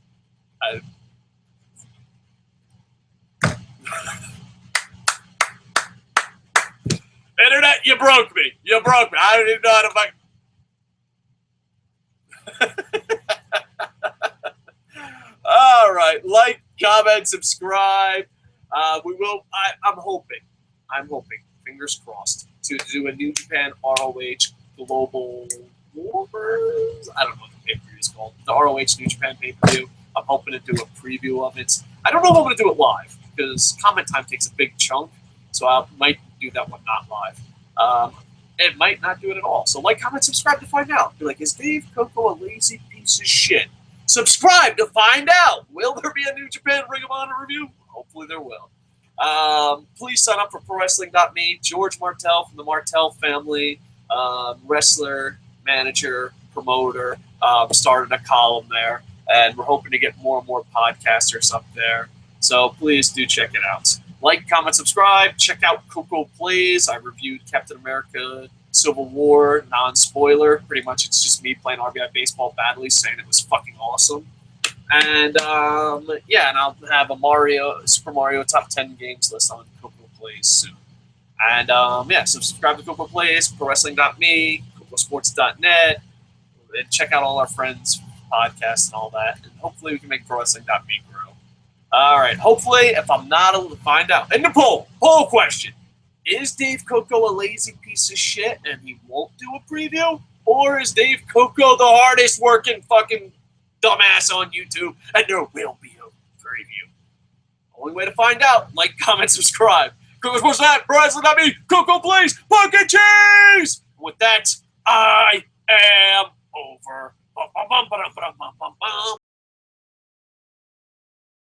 Internet, you broke me. You broke me. I don't even know how to fuck. All right. Like, comment, subscribe. We will. I'm hoping, fingers crossed, to do a New Japan ROH Global Wars. I don't know what the pay-per-view is called. The ROH New Japan pay-per-view. I'm hoping to do a preview of it. I don't know if I'm going to do it live because comment time takes a big chunk, so I might do that one not live. It might not do it at all. So like, comment, subscribe to find out. Be like, is Dave Koco a lazy piece of shit? Subscribe to find out. Will there be a New Japan Ring of Honor review? Hopefully there will. Please sign up for ProWrestling.me. George Martel from the Martel family, wrestler, manager, promoter, started a column there. And we're hoping to get more and more podcasters up there. So please do check it out. Like, comment, subscribe. Check out Koco Plays. I reviewed Captain America Civil War, non-spoiler. Pretty much it's just me playing RBI Baseball badly, saying it was fucking awesome. And, yeah, and I'll have a Super Mario Top 10 Games list on Koco Plays soon. And, yeah, so subscribe to Koco Plays, ProWrestling.me, KocoSports.net. And check out all our friends' podcasts and all that. And hopefully we can make ProWrestling.me grow. All right. Hopefully, if I'm not able to find out. And the poll question. Is Dave Koco a lazy piece of shit and he won't do a preview? Or is Dave Koco the hardest working fucking dumbass on YouTube and there will be a preview? Only way to find out. Like, comment, subscribe. KocoSports.net, ProWrestling.me, Koco Plays, Pocket Cheese! With that, I am